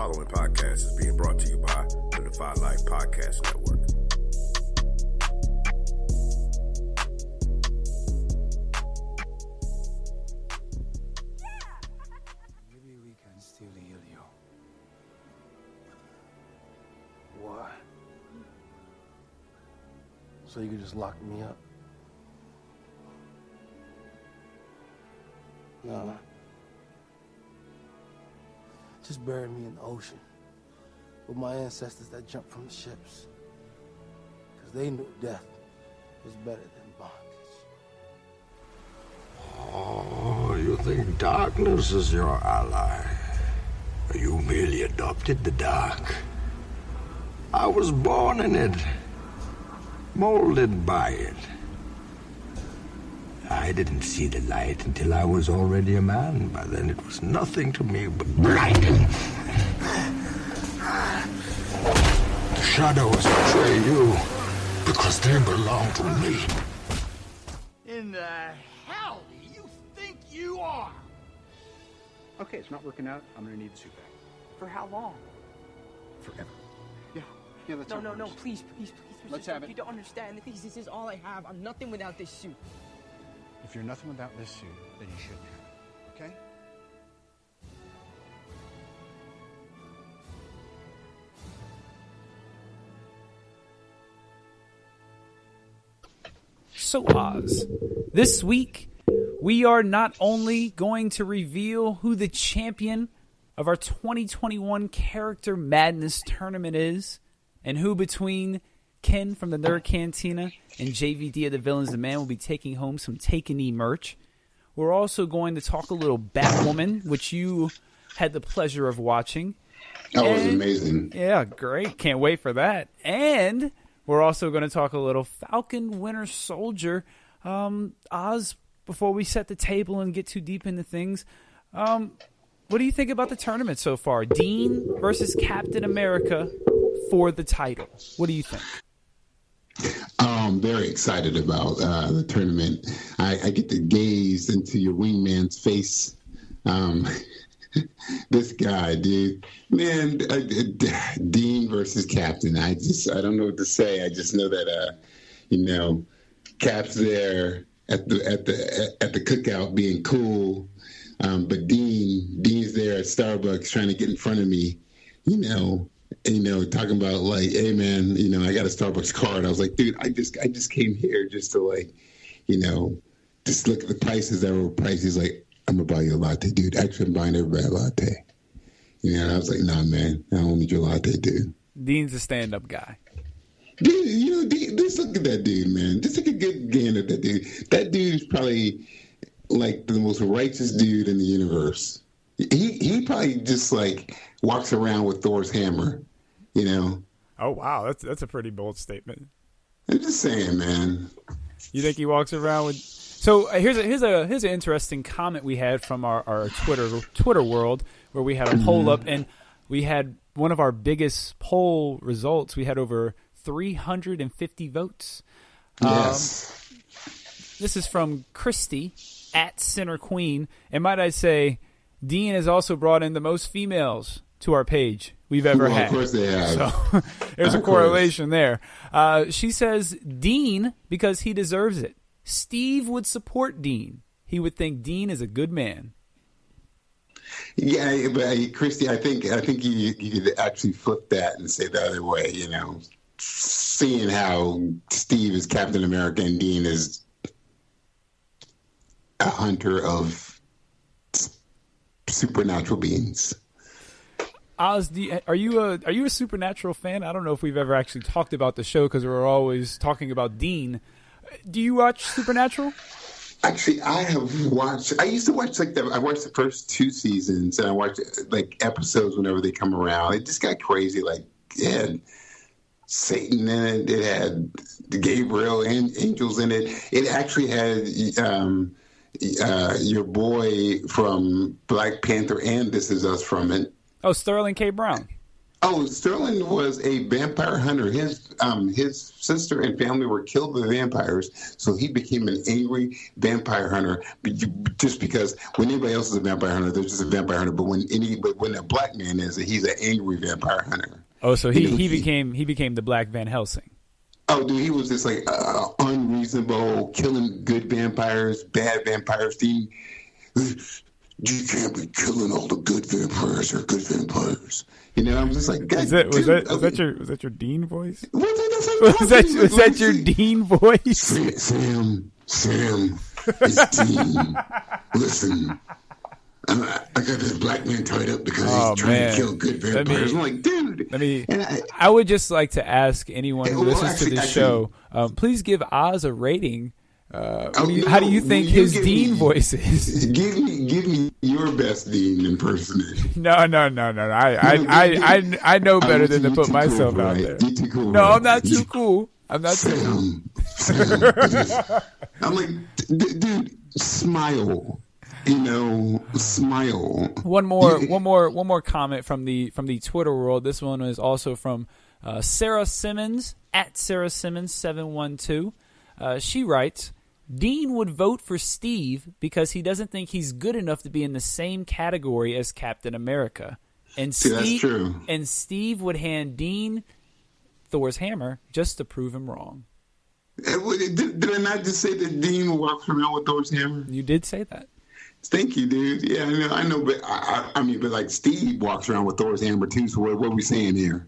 following podcast is being brought to you by the Defy Life Podcast Network. Maybe we can still heal you. Why? So you can just lock me up? No. Just bury me in the ocean with my ancestors that jumped from the ships. Because they knew death was better than bondage. Oh, you think darkness is your ally? You merely adopted the dark. I was born in it, molded by it. I didn't see the light until I was already a man. By then it was nothing to me but blinding. The shadows betray you because they belong to me. In the hell do you think you are? Okay, it's not working out. I'm gonna need the suit back. For how long? Forever. Yeah, that's No, please. Let's have it. You don't understand. Please, this is all I have. I'm nothing without this suit. If you're nothing without this suit, then you shouldn't have it, okay? So Oz, this week we are not only going to reveal who the champion of our 2021 Character Madness tournament is, and who between Ken from the Nerd Cantina and JVD of the Villains the Man will be taking home some Take a Knee merch. We're also going to talk a little Batwoman, which you had the pleasure of watching. That was amazing. Yeah, great. Can't wait for that. And we're also going to talk a little Falcon Winter Soldier. Oz, before we set the table and get too deep into things, what do you think about the tournament so far? Dean versus Captain America for the title. What do you think? I'm very excited about the tournament. I get to gaze into your wingman's face. This guy, dude, man, Dean versus Captain. I don't know what to say. I just know that, Cap's there at the cookout being cool, but Dean's there at Starbucks trying to get in front of me, talking about like, hey man, I got a Starbucks card. I was like, dude, I just came here just to just look at the prices that were priced. He's like, I'm gonna buy you a latte, dude. Actually, I'm buying everybody a latte. And I was like, nah, man, I don't need your latte, dude. Dean's a stand-up guy. Dude, just look at that dude, man. Just take a good gander at that dude. That dude is probably like the most righteous dude in the universe. He probably just like walks around with Thor's hammer, Oh wow, that's a pretty bold statement. I'm just saying, man. You think he walks around with? So here's an interesting comment we had from our Twitter world, where we had a poll up, and we had one of our biggest poll results. We had over 350 votes. Yes. This is from Christy at Center Queen, and might I say, Dean has also brought in the most females to our page we've ever had. Of course they have. So there's a correlation there. She says Dean because he deserves it. Steve would support Dean. He would think Dean is a good man. Yeah, but Christy, I think you could actually flip that and say the other way. Seeing how Steve is Captain America and Dean is a hunter of supernatural beings. Oz, are you a Supernatural fan? I don't know if we've ever actually talked about the show because we're always talking about Dean. Do you watch Supernatural? Actually, I used to watch I watched the first 2 seasons, and I watched episodes whenever they come around. It just got crazy. It had Satan in it. It had Gabriel and angels in it. It actually had your boy from Black Panther and This Is Us from it. Oh, Sterling K. Brown. Oh, Sterling was a vampire hunter. His sister and family were killed by vampires, so he became an angry vampire hunter. Just because when anybody else is a vampire hunter, they're just a vampire hunter. But when a black man is, he's an angry vampire hunter. Oh, so he became the Black Van Helsing. Oh, dude, he was just like unreasonable, killing good vampires, bad vampires. You can't be killing all the good vampires. They're good vampires. You know, I'm just like, was that your Dean voice? Was that your Dean voice? Sam, it's Dean. Listen, I got this black man tied up because he's trying to kill good vampires. I'm like, dude. I would just like to ask anyone who listens to this show, please give Oz a rating. How do you think his Dean voice is? Give me your best Dean impersonation. No. I know better than to put myself out there. You're too cool. No, I'm not too cool. I'm not too cool. Sam. I'm like, dude, smile. You know, smile. One more comment from the Twitter world. This one is also from Sarah Simmons at Sarah Simmons 712. She writes, Dean would vote for Steve because he doesn't think he's good enough to be in the same category as Captain America. And that's true. And Steve would hand Dean Thor's hammer just to prove him wrong. Did I not just say that Dean walks around with Thor's hammer? You did say that. Thank you, dude. Yeah, I know, but I mean, but like Steve walks around with Thor's hammer too. So what are we saying here?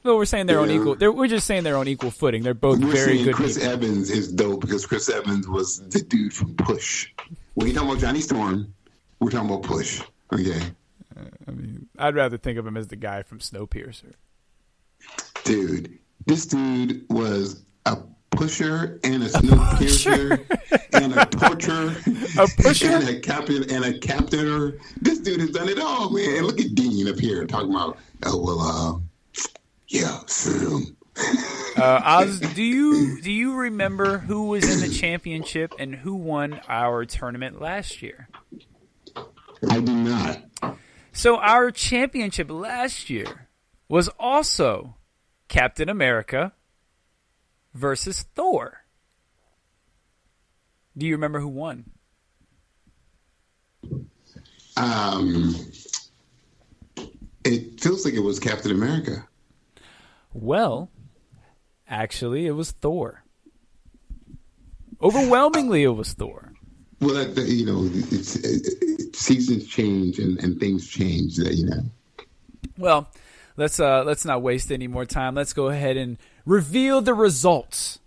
Well, we're saying they're on equal. We're just saying they're on equal footing. They're both very good. Chris Evans is dope because Chris Evans was the dude from Push. When you talking about Johnny Storm, we're talking about Push. Okay. I mean, I'd rather think of him as the guy from Snowpiercer. Dude, this dude was a pusher and a Snowpiercer and a torturer, a pusher and a captainer. This dude has done it all, man. And look at Dean up here talking about, yeah, Sam. Oz, do you remember who was in the championship and who won our tournament last year? I do not. So our championship last year was also Captain America versus Thor. Do you remember who won? It feels like it was Captain America. Well, actually, it was Thor. Overwhelmingly, it was Thor. Well, seasons change and things change. Well, let's not waste any more time. Let's go ahead and reveal the results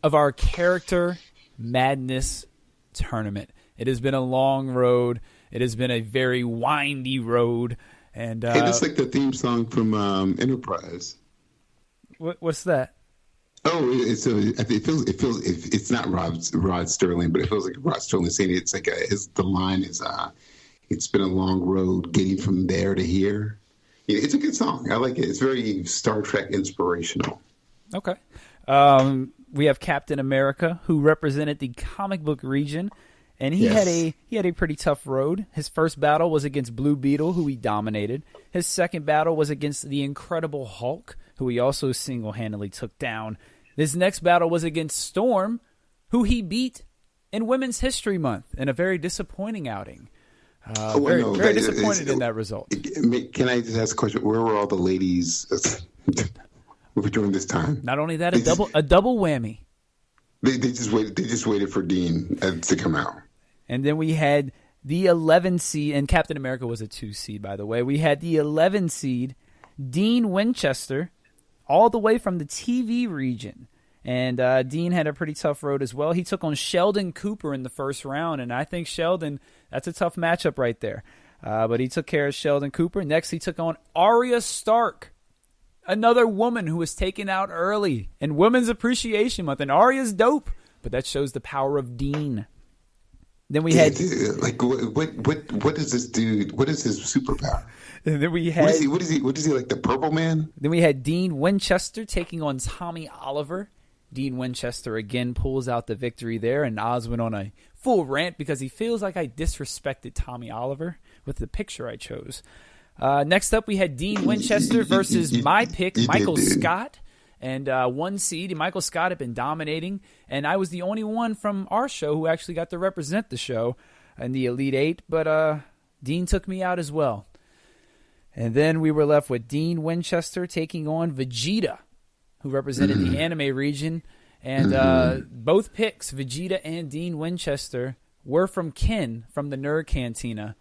of our Character Madness tournament. It has been a long road. It has been a very windy road, and hey, that's like the theme song from Enterprise. What's that? Oh, it feels it's not Rod Sterling, but it feels like Rod Sterling saying it. It's like the line is it's been a long road getting from there to here. It's a good song. I like it. It's very Star Trek inspirational. Okay. We have Captain America, who represented the comic book region, and he had a pretty tough road. His first battle was against Blue Beetle, who he dominated. His second battle was against the Incredible Hulk, who he also single-handedly took down. His next battle was against Storm, who he beat in Women's History Month in a very disappointing outing. Very disappointed in that result. Can I just ask a question? Where were all the ladies during this time? Not only that, a double whammy. They just waited for Dean to come out. And then we had the 11 seed, and Captain America was a 2 seed, by the way. We had the 11 seed, Dean Winchester, all the way from the TV region. And Dean had a pretty tough road as well. He took on Sheldon Cooper in the first round, and I think Sheldon, that's a tough matchup right there. But he took care of Sheldon Cooper. Next, he took on Arya Stark, another woman who was taken out early in Women's Appreciation Month. And Arya's dope, but that shows the power of Dean. Then we had what is this dude? What is his superpower? And then we had what is he like, the Purple Man? Then we had Dean Winchester taking on Tommy Oliver. Dean Winchester again pulls out the victory there, and Oz went on a full rant because he feels like I disrespected Tommy Oliver with the picture I chose. Next up, we had Dean Winchester versus my pick, Michael Scott. And 1 seed, Michael Scott had been dominating. And I was the only one from our show who actually got to represent the show in the Elite Eight. But Dean took me out as well. And then we were left with Dean Winchester taking on Vegeta, who represented the anime region. And both picks, Vegeta and Dean Winchester, were from Ken from the Nerd Cantina.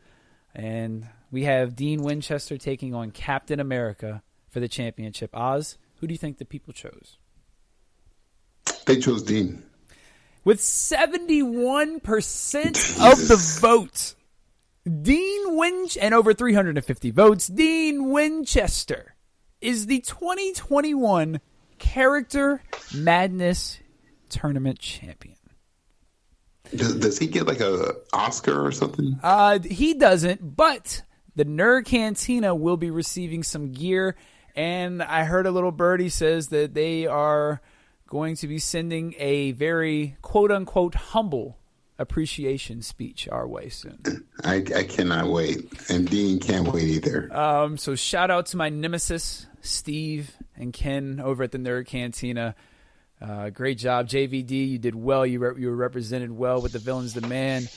And we have Dean Winchester taking on Captain America for the championship. Oz, who do you think the people chose? They chose Dean. With 71% of the votes, Dean Winchester, and over 350 votes, Dean Winchester is the 2021 Character Madness Tournament champion. Does he get like a Oscar or something? He doesn't, but the Nerd Cantina will be receiving some gear, and I heard a little birdie says that they are going to be sending a very quote-unquote humble appreciation speech our way soon. I cannot wait, and Dean can't wait either. So shout out to my nemesis, Steve and Ken over at the Nerd Cantina. Great job, JVD. You did well. You were represented well with the Villains Demand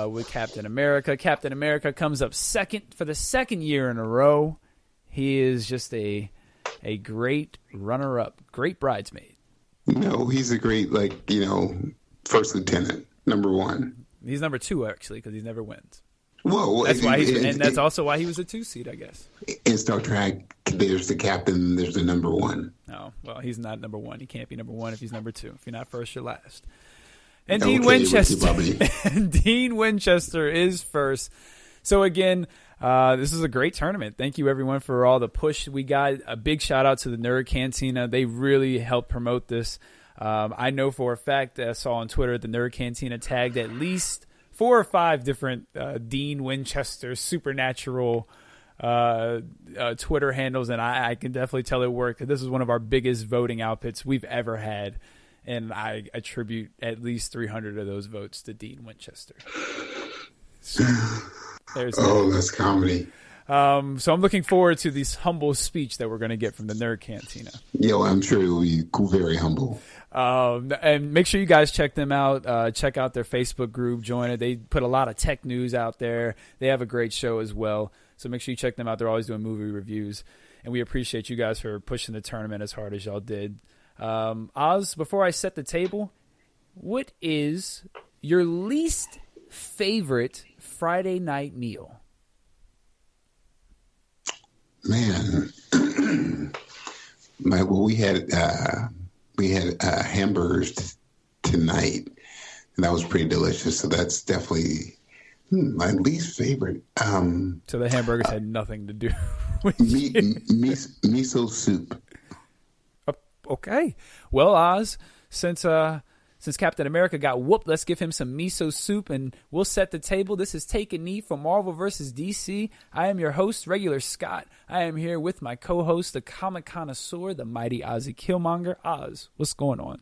with Captain America. Captain America comes up second for the second year in a row. He is just a great runner-up, great bridesmaid. No, he's a great, first lieutenant, number one. He's number two, actually, because he never wins. Whoa. That's why that's also why he was a 2 seed, I guess. In Star Trek, there's the captain, there's the number one. Oh, well, he's not number one. He can't be number one if he's number two. If you're not first, you're last. And Dean Winchester is first. So, again, this is a great tournament. Thank you, everyone, for all the push we got. A big shout-out to the Nerd Cantina. They really helped promote this. I know for a fact, I saw on Twitter, the Nerd Cantina tagged at least 4 or 5 different Dean Winchester supernatural Twitter handles, and I can definitely tell it worked. This is one of our biggest voting outputs we've ever had, and I attribute at least 300 of those votes to Dean Winchester. So, that's comedy. So I'm looking forward to this humble speech that we're going to get from the Nerd Cantina. Yo, I'm sure it will be very humble. And make sure you guys check them out. Check out their Facebook group. Join it. They put a lot of tech news out there. They have a great show as well. So make sure you check them out. They're always doing movie reviews. And we appreciate you guys for pushing the tournament as hard as y'all did. Oz, before I set the table, what is your least favorite Friday night meal? Man, we had hamburgers tonight, and that was pretty delicious. So that's definitely my least favorite. So the hamburgers had nothing to do with miso soup. Okay, well, Oz, since Captain America got whooped, let's give him some miso soup, and we'll set the table. This is Take a Knee for Marvel vs. DC. I am your host, Regular Scott. I am here with my co-host, the comic connoisseur, the mighty Ozzy Killmonger. Oz, what's going on?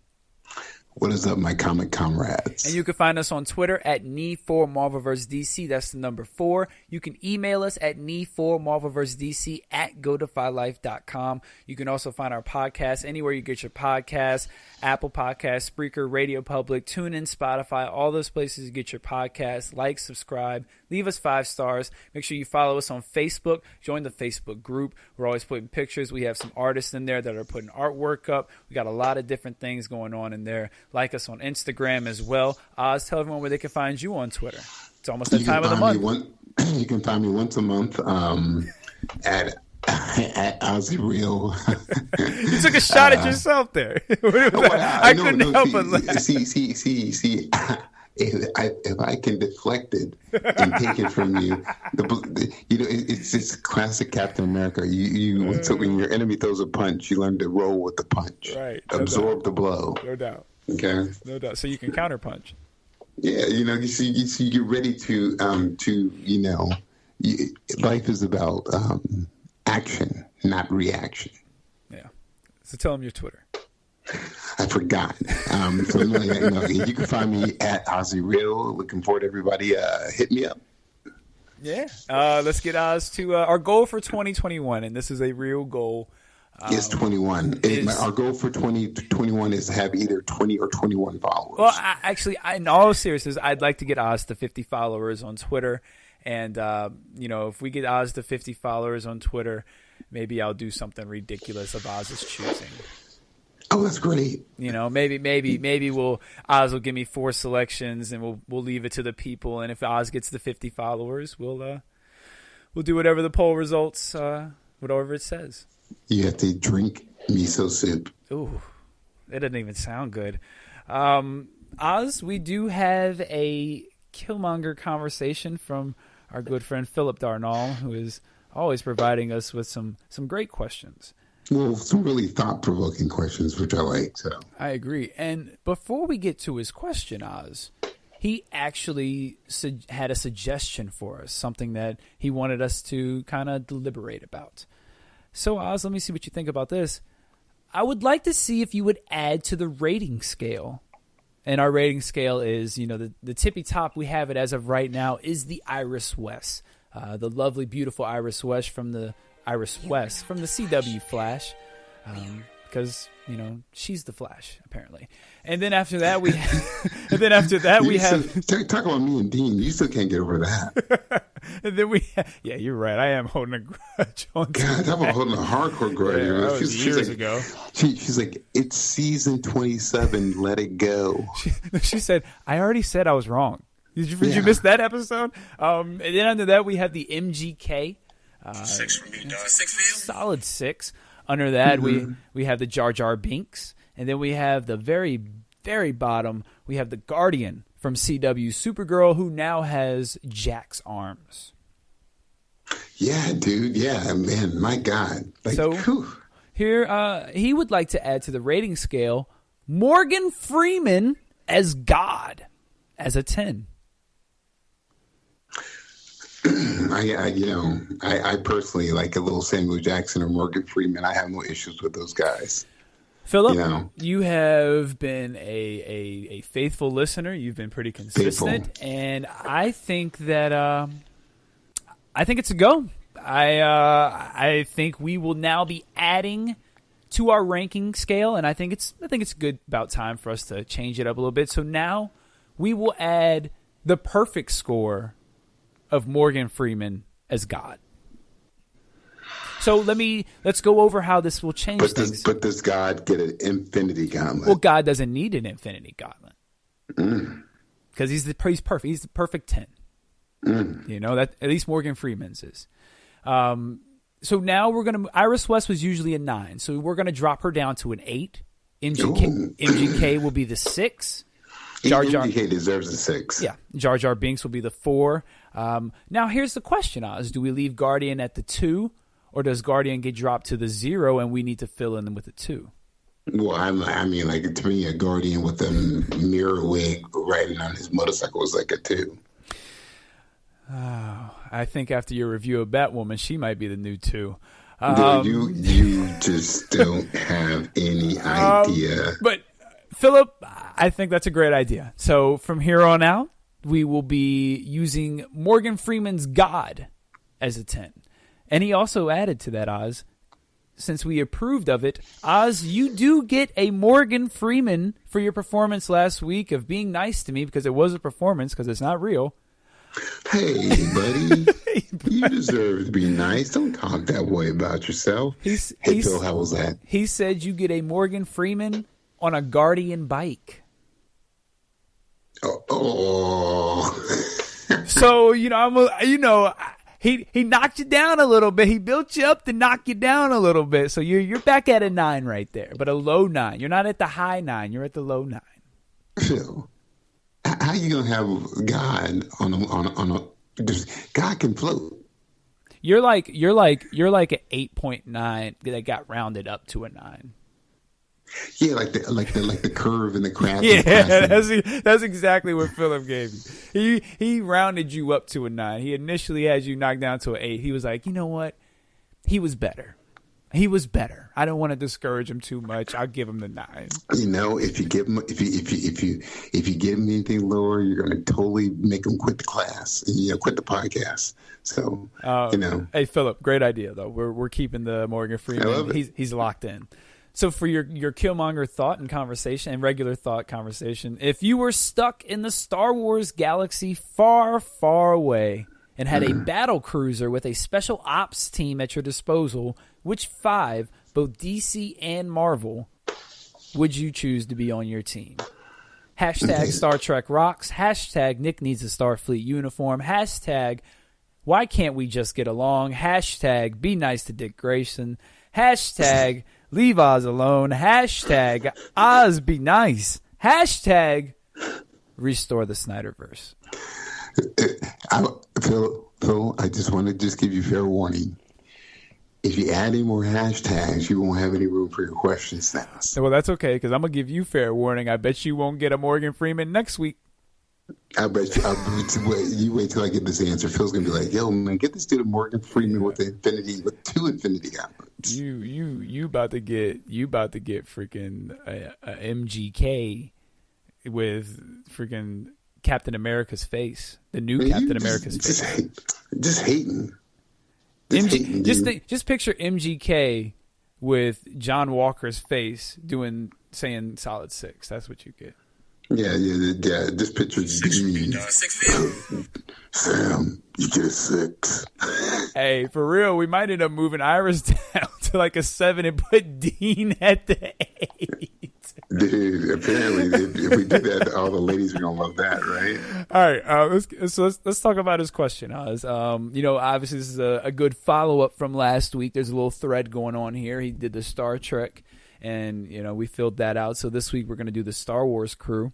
What is up, my comic comrades? And you can find us on Twitter at Knee4Marvel vs. DC. That's the number 4. You can email us at Knee4Marvel vs. DC at GoDefyLife.com. You can also find our podcast anywhere you get your podcasts. Apple Podcasts, Spreaker, Radio Public, TuneIn, Spotify, all those places you get your podcasts. Like, subscribe, leave us 5 stars. Make sure you follow us on Facebook. Join the Facebook group. We're always putting pictures. We have some artists in there that are putting artwork up. We got a lot of different things going on in there. Like us on Instagram as well. Oz, tell everyone where they can find you on Twitter. It's almost that time of the month. You can find me once a month at Ozzy Real. You took a shot at yourself there. I couldn't help but laugh. See. If I can deflect it and take it from you, it's classic Captain America. So when your enemy throws a punch, you learn to roll with the punch. Right. Absorb the blow. No doubt. Okay. No doubt. So you can counterpunch. Yeah, you get ready to life is about action, not reaction. Yeah. So tell them your Twitter. I forgot. So you can find me at Ozzy Real. Looking forward to everybody. Hit me up. Yeah. Let's get Oz to our goal for 2021, and this is a real goal. It's 21. Our goal for 2021 is to have either 20 or 21 followers. Well, in all seriousness, I'd like to get Oz to 50 followers on Twitter. And, if we get Oz to 50 followers on Twitter, maybe I'll do something ridiculous of Oz's choosing. Oh, that's great. Maybe Oz will give me 4 selections, and we'll leave it to the people. And if Oz gets the 50 followers, we'll do whatever the poll results, whatever it says. You have to drink miso soup. Ooh, that doesn't even sound good. Oz, we do have a Killmonger conversation from our good friend Philip Darnall, who is always providing us with some great questions. Well, some really thought-provoking questions, which I like. So I agree. And before we get to his question, Oz, he actually had a suggestion for us, something that he wanted us to kind of deliberate about. So, Oz, let me see what you think about this. I would like to see if you would add to the rating scale. And our rating scale is, the tippy top we have it as of right now is the Iris West. The lovely, beautiful Iris West from the CW Flash. Because, she's the Flash, apparently. And then after that, we have... Talk about me and Dean. You still can't get over that. And then yeah, you're right. I am holding a grudge on God, I'm holding a hardcore grudge. Yeah, that was years ago. She's like, it's season 27. Let it go. She said, I already said I was wrong. Did you miss that episode? And then under that, we have the MGK. 6 for me, dog. 6 for you? Solid 6. Under that, we have the Jar Jar Binks. And then we have the very, very bottom, we have the Guardian from CW Supergirl, who now has Jack's arms. Yeah, dude. Yeah, man. My God. Here, he would like to add to the rating scale Morgan Freeman as God, as a 10. I personally like a little Samuel Jackson or Morgan Freeman. I have no issues with those guys. Philip, you have been a faithful listener. You've been pretty consistent, and I think that I think it's a go. I think we will now be adding to our ranking scale, and I think it's good about time for us to change it up a little bit. So now we will add the perfect score of Morgan Freeman as God. So let's go over how this will change things. But does God get an infinity gauntlet? Well, God doesn't need an infinity gauntlet because he's perfect. He's the perfect 10. That at least Morgan Freeman's is. So now Iris West was usually a 9, so we're gonna drop her down to an 8. MGK will be the 6. MGK deserves a 6. Yeah, Jar Jar Binks will be the 4. Now here's the question, Oz: do we leave Guardian at the 2? Or does Guardian get dropped to the 0 and we need to fill in with a 2? Well, I mean, like, to me, a Guardian with a mirror wig riding on his motorcycle is like a 2. I think after your review of Batwoman, she might be the new 2. Dude, you just don't have any idea. But, Philip, I think that's a great idea. So from here on out, we will be using Morgan Freeman's God as a 10. And he also added to that, Oz, since we approved of it, Oz, you do get a Morgan Freeman for your performance last week of being nice to me, because it was a performance, because it's not real. Hey, buddy. You deserve to be nice. Don't talk that way about yourself. Phil, how was that? He said you get a Morgan Freeman on a Guardian bike. Oh. So, He knocked you down a little bit. He built you up to knock you down a little bit. So you're back at a 9 right there, but a low 9. You're not at the high 9. You're at the low 9. Phil, how you gonna have God on a God can float? You're like an 8.9 that got rounded up to a 9. Yeah, like the curve and the craft. Yeah, that's exactly what Philip gave you. He rounded you up to a 9. He initially had you knocked down to an 8. He was like, you know what? He was better. He was better. I don't want to discourage him too much. I'll give him the 9. If you give him if you give him anything lower, you're going to totally make him quit the class and quit the podcast. So Hey Philip, great idea though. We're keeping the Morgan Freeman. I love it. He's locked in. So for your Killmonger thought and conversation and regular thought conversation, if you were stuck in the Star Wars galaxy far, far away and had a battle cruiser with a special ops team at your disposal, which 5, both DC and Marvel, would you choose to be on your team? Hashtag Star Trek rocks. Hashtag Nick needs a Starfleet uniform. Hashtag why can't we just get along? Hashtag be nice to Dick Grayson. Hashtag leave Oz alone. Hashtag Oz be nice. Hashtag restore the Snyderverse. Phil, I just want to give you fair warning. If you add any more hashtags, you won't have any room for your questions now. Well, that's okay, because I'm going to give you fair warning. I bet you won't get a Morgan Freeman next week. I bet you wait till I get this answer. Phil's going to be like, yo, man, get this dude a Morgan Freeman with 2 Infinity Gauntlets. You about to get freaking a MGK with freaking Captain America's face, the new Captain America's face. Just hating. Just picture MGK with John Walker's face saying solid 6. That's what you get. Yeah. Just picture Dean. Sam, you get a 6. Hey, for real, we might end up moving Iris down to like a 7 and put Dean at the 8. Dude, apparently, if we do that, all the ladies are gonna love that, right? All right, let's talk about his question, Oz. Obviously this is a good follow up from last week. There's a little thread going on here. He did the Star Trek, and we filled that out. So this week we're gonna do the Star Wars crew.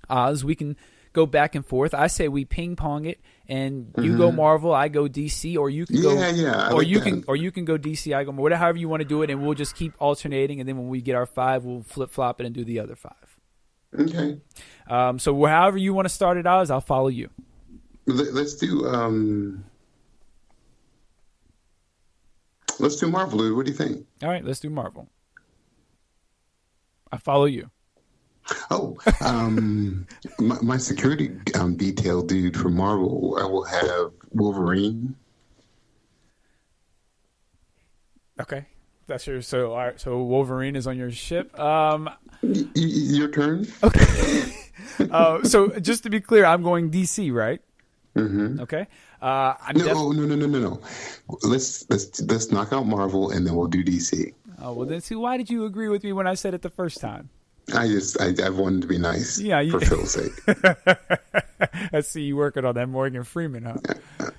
Oz, we can go back and forth. I say we ping pong it, and you go Marvel, I go DC, or you can go, or you can go DC, I go Marvel, whatever, however you want to do it, and we'll just keep alternating. And then when we get our 5, we'll flip flop it and do the other 5. Okay. So however you want to start it, Oz, I'll follow you. Let's do Marvel, dude. What do you think? All right, let's do Marvel. I follow you. Oh, my security detail dude for Marvel, I will have Wolverine. Okay, that's your all right. So Wolverine is on your ship. Your turn. Okay. So just to be clear, I'm going DC, right? Mm-hmm. Okay. No. Let's knock out Marvel and then we'll do DC. Oh well, then see, why did you agree with me when I said it the first time? I wanted to be nice. Yeah, for Phil's sake. I see you working on that Morgan Freeman, huh?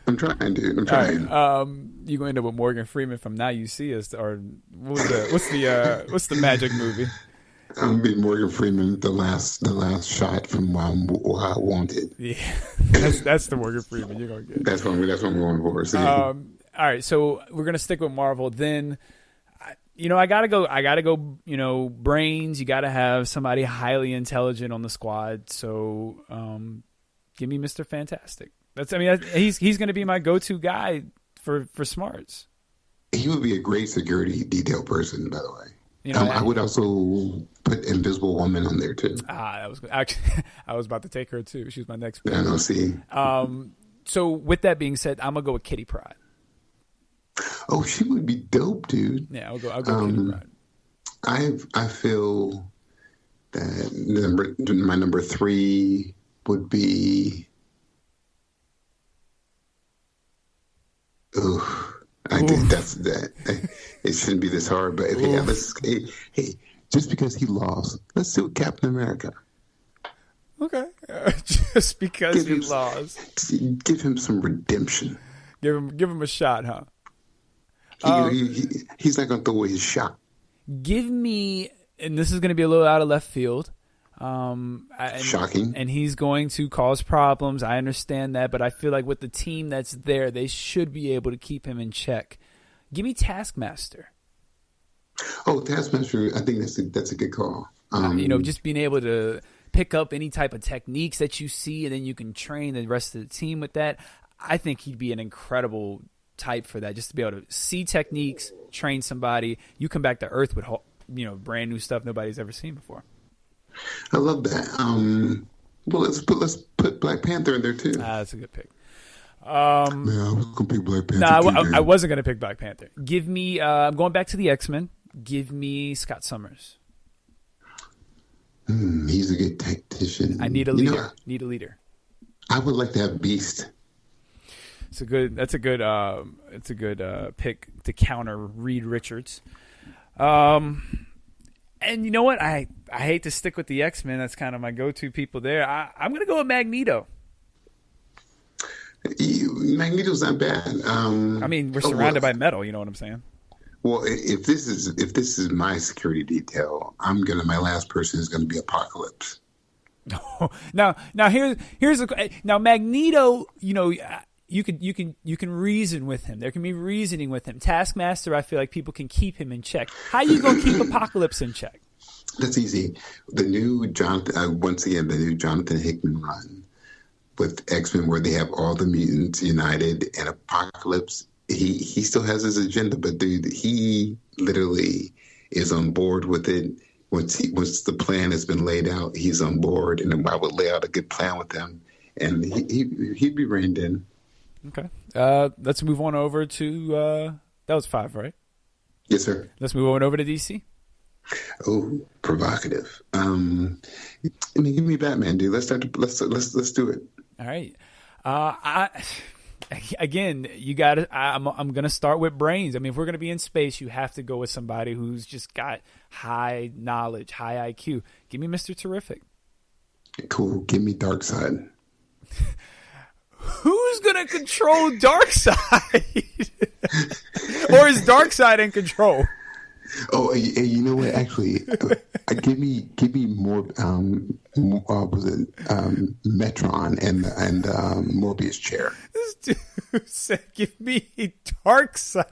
I'm trying, dude. I'm trying. Right. You gonna end up with Morgan Freeman from Now You See Us, or what's the magic movie? I'm gonna be Morgan Freeman, the last shot from Wanted. Yeah, that's the Morgan Freeman you're gonna get. That's what I'm going for. So. All right, so we're gonna stick with Marvel then. I gotta go. Brains. You gotta have somebody highly intelligent on the squad. So, give me Mr. Fantastic. He's gonna be my go-to guy for smarts. He would be a great security detail person, by the way. I would also put Invisible Woman on there too. That was actually I was about to take her too. She was my next pick. I know. See. So with that being said, I'm gonna go with Kitty Pryde. Oh, she would be dope, dude. Yeah, I'll go Kitty Pryde. I feel that my number 3 would be. I think that's that. It shouldn't be this hard, but hey, just because he lost, let's do Captain America. Okay, just because he lost, give him some redemption. Give him a shot, huh? He's not going to throw away his shot. Give me, and this is going to be a little out of left field. Shocking. And he's going to cause problems. I understand that, but I feel like with the team that's there, they should be able to keep him in check. Give me Taskmaster. Oh, Taskmaster! I think that's a good call. Just being able to pick up any type of techniques that you see, and then you can train the rest of the team with that. I think he'd be an incredible type for that, just to be able to see techniques, train somebody. You come back to Earth with brand new stuff nobody's ever seen before. I love that. Well, let's put Black Panther in there too. That's a good pick. I was gonna pick Black Panther. I wasn't gonna pick Black Panther. Give me. I'm going back to the X-Men. Give me Scott Summers. He's a good tactician. I need a leader. Need a leader. I would like to have Beast. It's a good. That's a good. It's a good pick to counter Reed Richards. And you know what? I hate to stick with the X-Men. That's kind of my go-to people there. I'm going to go with Magneto. Magneto's not bad. I mean, we're surrounded by metal. You know what I'm saying? Well, if this is my security detail, my last person is gonna be Apocalypse. now now Magneto. You can reason with him. There can be reasoning with him. Taskmaster, I feel like people can keep him in check. How you gonna keep Apocalypse in check? That's easy. The new Jonathan Hickman run with X-Men, where they have all the mutants united and Apocalypse. He still has his agenda, but dude, he literally is on board with it. Once the plan has been laid out, he's on board, and I would lay out a good plan with him, and he'd be reined in. Okay, let's move on over to that was 5, right? Yes, sir. Let's move on over to DC. Oh, provocative. Give me Batman, dude. Let's do it. All right. Again, you got to. I'm going to start with brains. I mean, if we're going to be in space, you have to go with somebody who's just got high knowledge, high IQ. Give me Mr. Terrific. Cool. Give me Darkseid. Who's going to control Darkseid? Or is Darkseid in control? Oh, you know what? Actually, give me more. Was it Metron and Morbius chair? This dude said, "Give me Darkseid."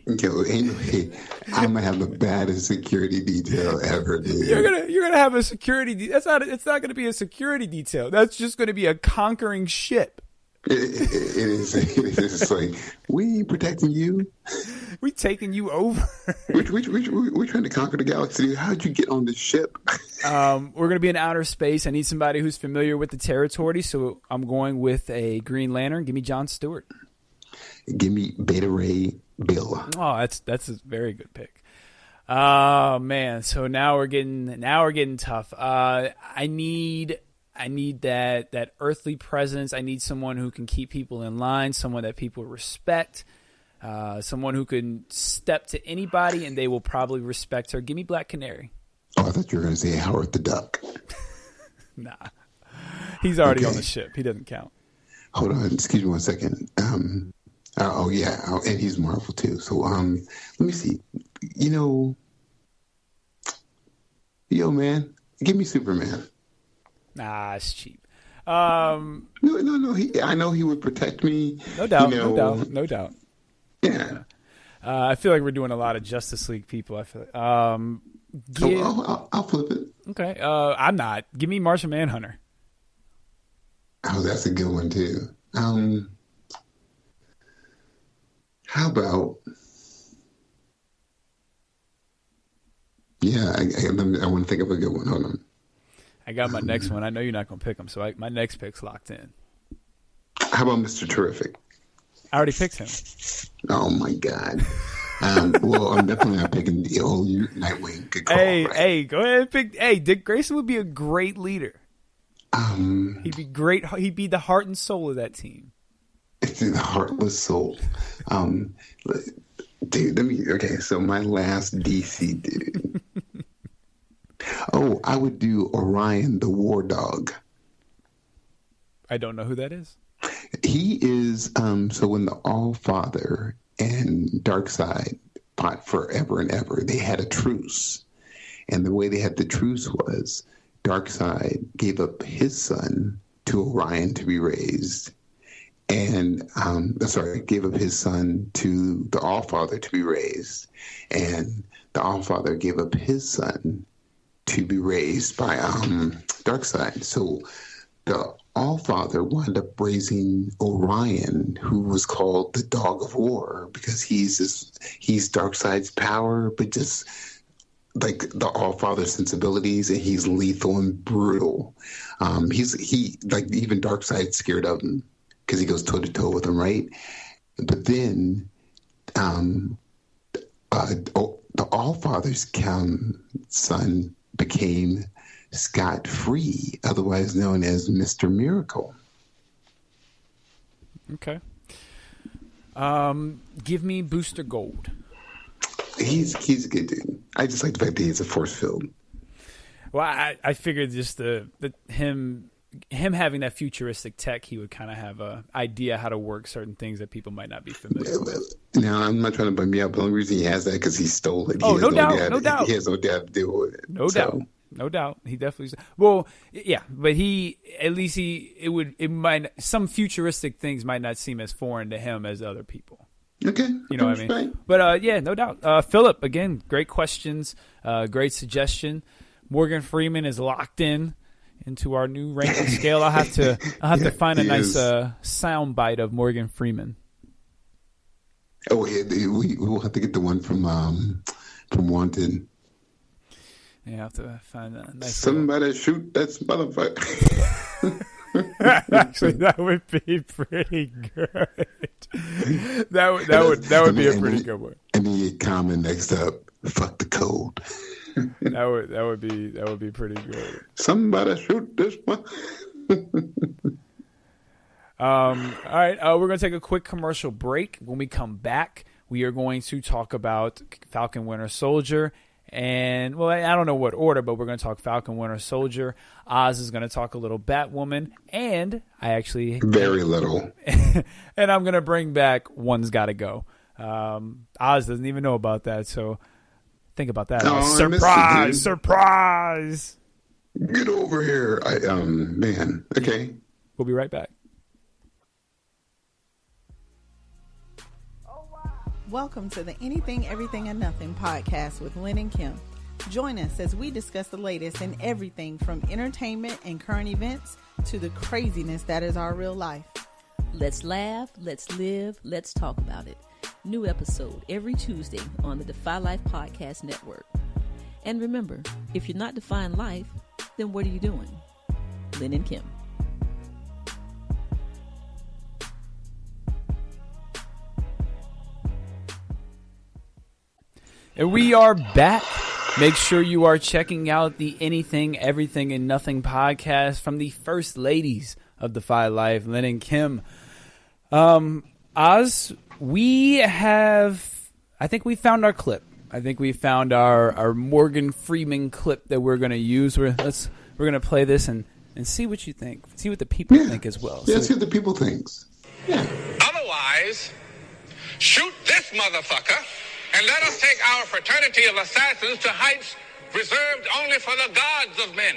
Okay, I'm gonna have the baddest security detail ever, dude. You're gonna have a security. It's not gonna be a security detail. That's just gonna be a conquering ship. It is. It's like, we ain't protecting you. We taking you over. We're trying to conquer the galaxy. How'd you get on this ship? We're going to be in outer space. I need somebody who's familiar with the territory, so I'm going with a Green Lantern. Give me John Stewart. Give me Beta Ray Bill. Oh, that's a very good pick. Oh man, so now we're getting tough. I need that earthly presence. I need someone who can keep people in line, someone that people respect, someone who can step to anybody and they will probably respect her. Give me Black Canary. Oh, I thought you were going to say Howard the Duck. Nah. He's already on the ship. He doesn't count. Hold on. Excuse me one second. Yeah. And he's Marvel too. So let me see. Yo, man, give me Superman. Nah, it's cheap. No. I know he would protect me. No doubt. Yeah. I feel like we're doing a lot of Justice League people. I feel like. I'll flip it. Okay. I'm not. Give me Martian Manhunter. Oh, that's a good one too. How about? Yeah, I want to think of a good one. Hold on. I got my next one. I know you're not going to pick him, so my next pick's locked in. How about Mr. Terrific? I already picked him. Oh, my God. Well, I'm definitely not picking the old Nightwing. Good call, hey, go ahead and pick. Hey, Dick Grayson would be a great leader. He'd be great. He'd be the heart and soul of that team. The heartless soul. Dude, okay, so my last DC dude. Oh, I would do Orion the War Dog. I don't know who that is. He is, so when the All-Father and Darkseid fought forever and ever, they had a truce. And the way they had the truce was Darkseid gave up his son to Orion to be raised. And, gave up his son to the All-Father to be raised. And the All-Father gave up his son to be raised by Darkseid. So the Allfather wound up raising Orion, who was called the Dog of War, because he's Darkseid's power, but just like the Allfather sensibilities, and he's lethal and brutal. He even Darkseid's scared of him because he goes toe to toe with him, right? But then, the Allfather's son became scot-free, otherwise known as Mr. Miracle. Okay. Give me Booster Gold. He's a good dude. I just like the fact that he's a force field. Well, I figured just him having that futuristic tech, he would kind of have a idea how to work certain things that people might not be familiar with. Now, I'm not trying to bum you out, but the only reason he has that because he stole it. Oh, no doubt. He has no doubt to deal with it. No doubt. He definitely. Well, yeah, but some futuristic things might not seem as foreign to him as other people. Okay. You know what I mean? Right. But yeah, no doubt. Philip, again, great questions, great suggestion. Morgan Freeman is locked into our new ranking scale. I'll have to find a nice sound bite of Morgan Freeman. Oh yeah, we will have to get the one from Wanted. Yeah, I have to find a nice. Somebody shoot that motherfucker. Actually, that would be pretty good. That would be a pretty good one. And then you comment next up, "Fuck the code." that would be pretty good. Somebody shoot this one. All right, we're going to take a quick commercial break. When we come back, we are going to talk about Falcon Winter Soldier. And, well, I don't know what order, but we're going to talk Falcon Winter Soldier. Oz is going to talk a little Batwoman. And I actually... Very little. And I'm going to bring back One's Gotta Go. Oz doesn't even know about that, so think about that. Oh, Surprise! Get over here. Man. Okay. We'll be right back. Welcome to the Anything, Everything, and Nothing podcast with Lynn and Kim. Join us as we discuss the latest in everything from entertainment and current events to the craziness that is our real life. Let's laugh, let's live, let's talk about it. New episode every Tuesday on the Defy Life Podcast Network. And remember, if you're not defying life, then what are you doing? Lynn and Kim. And we are back. Make sure you are checking out the Anything, Everything, and Nothing podcast from the first ladies of Defy Life, Lynn and Kim. Oz, I think we found our clip. I think we found our Morgan Freeman clip that we're going to use. We're going to play this and see what you think. See what the people think as well. Yeah, see what the people thinks. Yeah. Otherwise, shoot this motherfucker. And let us take our fraternity of assassins to heights reserved only for the gods of men.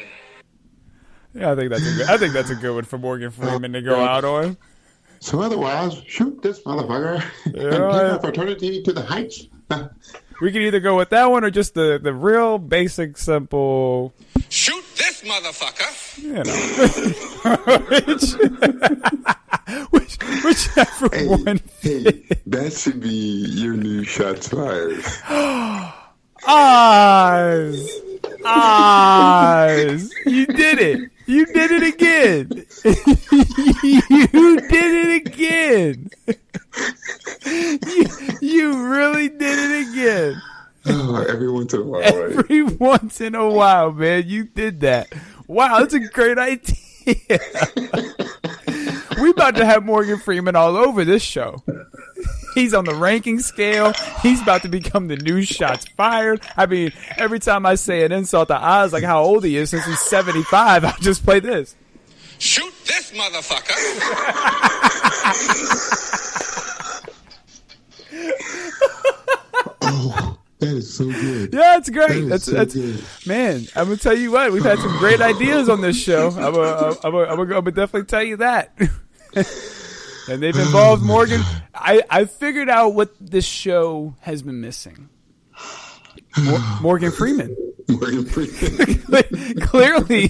Yeah, I think that's a good one for Morgan Freeman to go out on. So otherwise, shoot this motherfucker and take our fraternity to the heights. We can either go with that one or just the real basic, simple. Shoot this motherfucker. You know. Whichever one. Hey, that should be your new shots fired. Oz! You did it! You did it again! You did it again! You really did it again! Oh, every once in a while, Every once in a while, man. You did that. Wow, that's a great idea. We about to have Morgan Freeman all over this show. He's on the ranking scale. He's about to become the new shots fired. I mean, every time I say an insult to Oz, like how old he is since he's 75, I'll just play this. Shoot this motherfucker. Oh, that is so good. Yeah, it's great. That's good. Man, I'm gonna tell you what, we've had some great ideas on this show. I'm gonna definitely tell you that. And they've involved Morgan. I figured out what this show has been missing. Morgan Freeman. Morgan Freeman. clearly,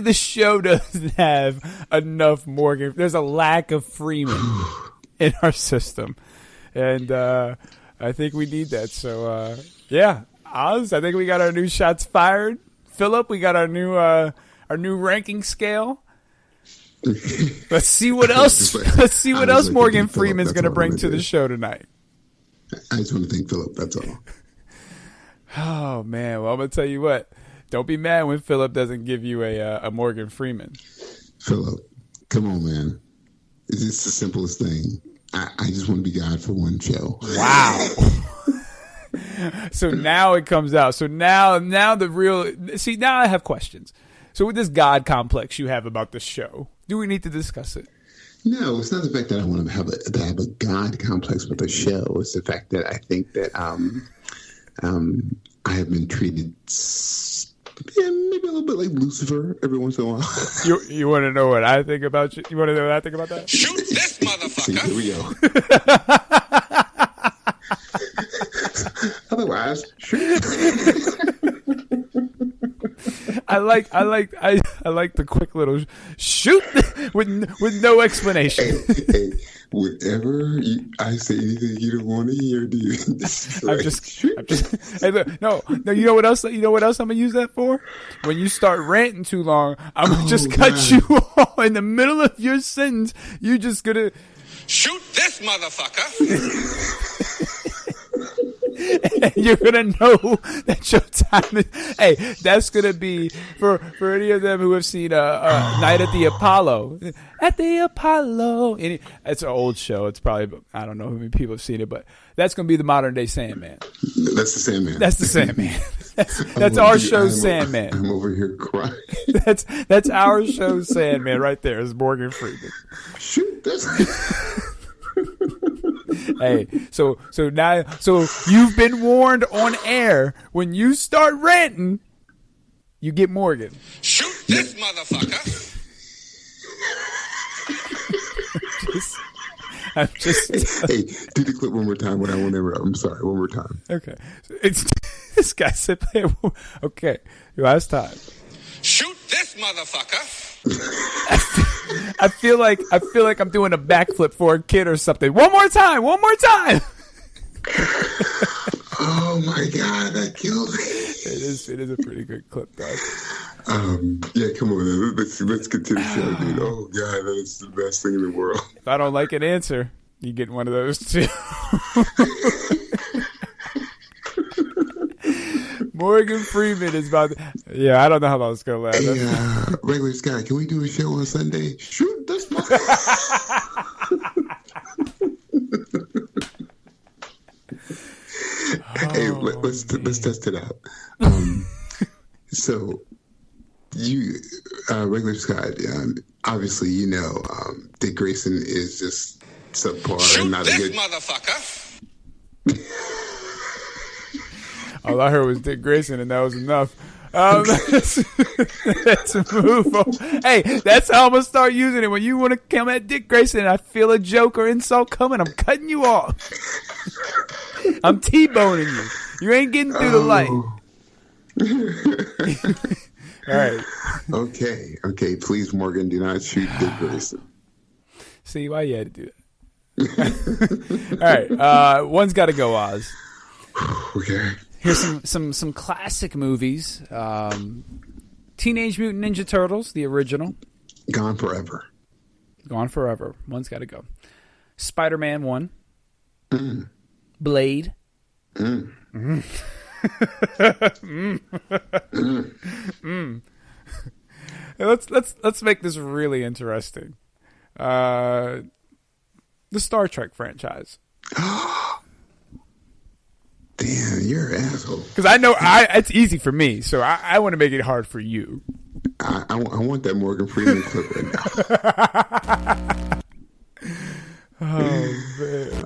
the show doesn't have enough Morgan. There's a lack of Freeman in our system, and I think we need that. So, yeah, Oz, I think we got our new shots fired. Philip, we got our new ranking scale. Let's see what else. Let's see what else Morgan Freeman's going to bring to the show tonight. I just want to thank Philip. That's all. Oh man! Well, I'm gonna tell you what. Don't be mad when Philip doesn't give you a Morgan Freeman. Philip, come on, man. It's just the simplest thing. I just want to be God for one show. Wow. So now it comes out. So now the real. See, now I have questions. So with this God complex you have about the show, do we need to discuss it? No, it's not the fact that I want to have a God complex with the show. It's the fact that I think that I have been treated maybe a little bit like Lucifer every once in a while. You want to know what I think about you? You want to know what I think about that? Shoot this motherfucker! Here we go. Otherwise, shoot. I like the quick little shoot with no explanation. Hey, whenever I say anything you don't want to hear, dude. I'm just. Hey, look, no. You know what else? You know what else I'm gonna use that for? When you start ranting too long, I'm gonna just cut you off in the middle of your sentence. You're just gonna shoot this motherfucker. And you're gonna know that your time is. Hey, that's gonna be for any of them who have seen Night at the Apollo. At the Apollo, it's an old show. It's probably, I don't know how many people have seen it, but that's gonna be the modern day Sandman. That's the Sandman. That's the Sandman. That's our show's Sandman. I'm over here crying. That's our show's Sandman right there. Is Morgan Freeman. Shoot, that's. Hey, so you've been warned on air. When you start ranting, you get Morgan. Shoot this motherfucker. I'm just. Hey, do the clip one more time. I'm sorry, one more time. Okay, it's this guy said, "Okay, last time." Shoot this motherfucker. I feel like I'm doing a backflip for a kid or something. One more time. Oh my God, that killed me. It is a pretty good clip, guys. Yeah, come on, let's get to the show, dude. Oh God, that is the best thing in the world. If I don't like an answer, you get one of those too. Morgan Freeman is about to, yeah, I don't know how long it's going to last. Hey, regular Scott, can we do a show on Sunday? Shoot this Hey, let's test it out. So, you, regular Scott, obviously, you know, Dick Grayson is just subpar. Shoot and not this a good motherfucker. All I heard was Dick Grayson, and that was enough. Let's move on. Hey, that's how I'm going to start using it. When you want to come at Dick Grayson and I feel a joke or insult coming, I'm cutting you off. I'm T-boning you. You ain't getting through the light. All right. Okay. Please, Morgan, do not shoot Dick Grayson. See why you had to do that. All right. One's got to go, Oz. Okay. Here's some classic movies. Teenage Mutant Ninja Turtles, the original. Gone Forever. One's got to go. Spider-Man 1. Blade. Let's make this really interesting. The Star Trek franchise. Damn, you're an asshole. Because I know it's ezy for me, so I want to make it hard for you. I want that Morgan Freeman clip right now.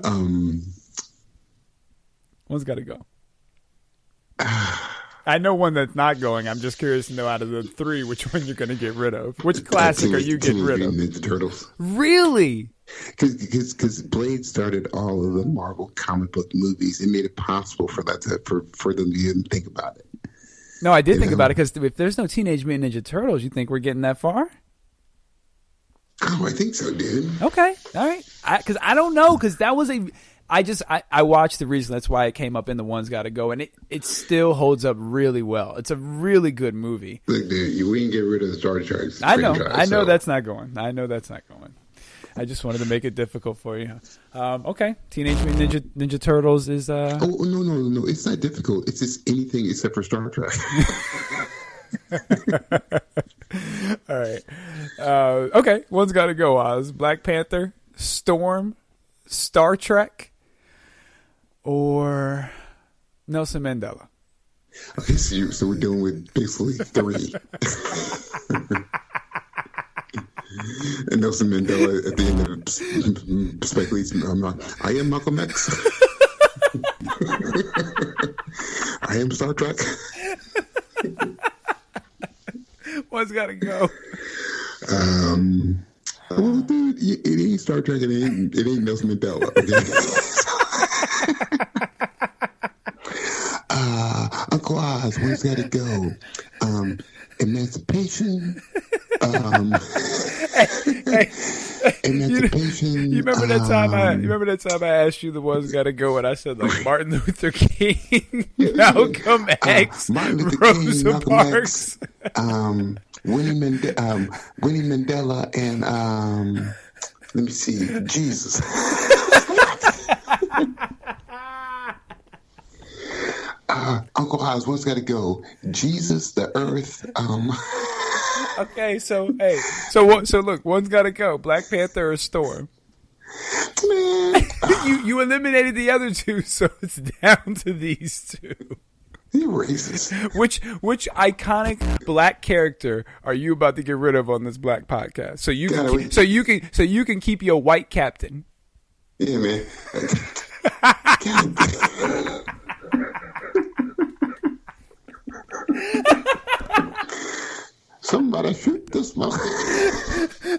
Oh man. One's got to go. I know one that's not going. I'm just curious to know out of the three, which one you're going to get rid of. Which classic are you getting rid of? Ninja Turtles. Really? Because Blade started all of the Marvel comic book movies. It made it possible for them to even think about it. No, I did think about it because if there's no Teenage Mutant Ninja Turtles, you think we're getting that far? Oh, I think so, dude. Okay, all right. Because I don't know, because that was I watched the reason. That's why it came up in the One's Gotta Go, and it still holds up really well. It's a really good movie. Look, dude, we can get rid of the Star Trek. I know that's not going. I just wanted to make it difficult for you. Okay, Teenage Mutant Ninja Turtles is. Oh no! It's not difficult. It's just anything except for Star Trek. All right. Okay, One's Gotta Go. Oz, Black Panther, Storm, Star Trek, or Nelson Mandela. Okay, so we're dealing with basically 3. And Nelson Mandela at the end of Spike Lee's I am Malcolm X. I am Star Trek. One's Gotta Go. Well, dude, it ain't Star Trek. It ain't Nelson Mandela. Okay? Uncle Oz, One's Gotta Go. Emancipation. Emancipation. You remember that time? You remember that time I asked you the One's Gotta Go, and I said like Martin Luther King, Malcolm X, Rosa Parks, Winnie Mandela, and let me see, Jesus. Uncle Oz, One's Gotta Go. Jesus, the Earth. Okay, so look, One's Gotta Go. Black Panther or Storm? Man, you eliminated the other two, so it's down to these two. You racist. Which iconic black character are you about to get rid of on this black podcast? So you can keep your white captain. Yeah, man. Somebody shoot this motherfucker.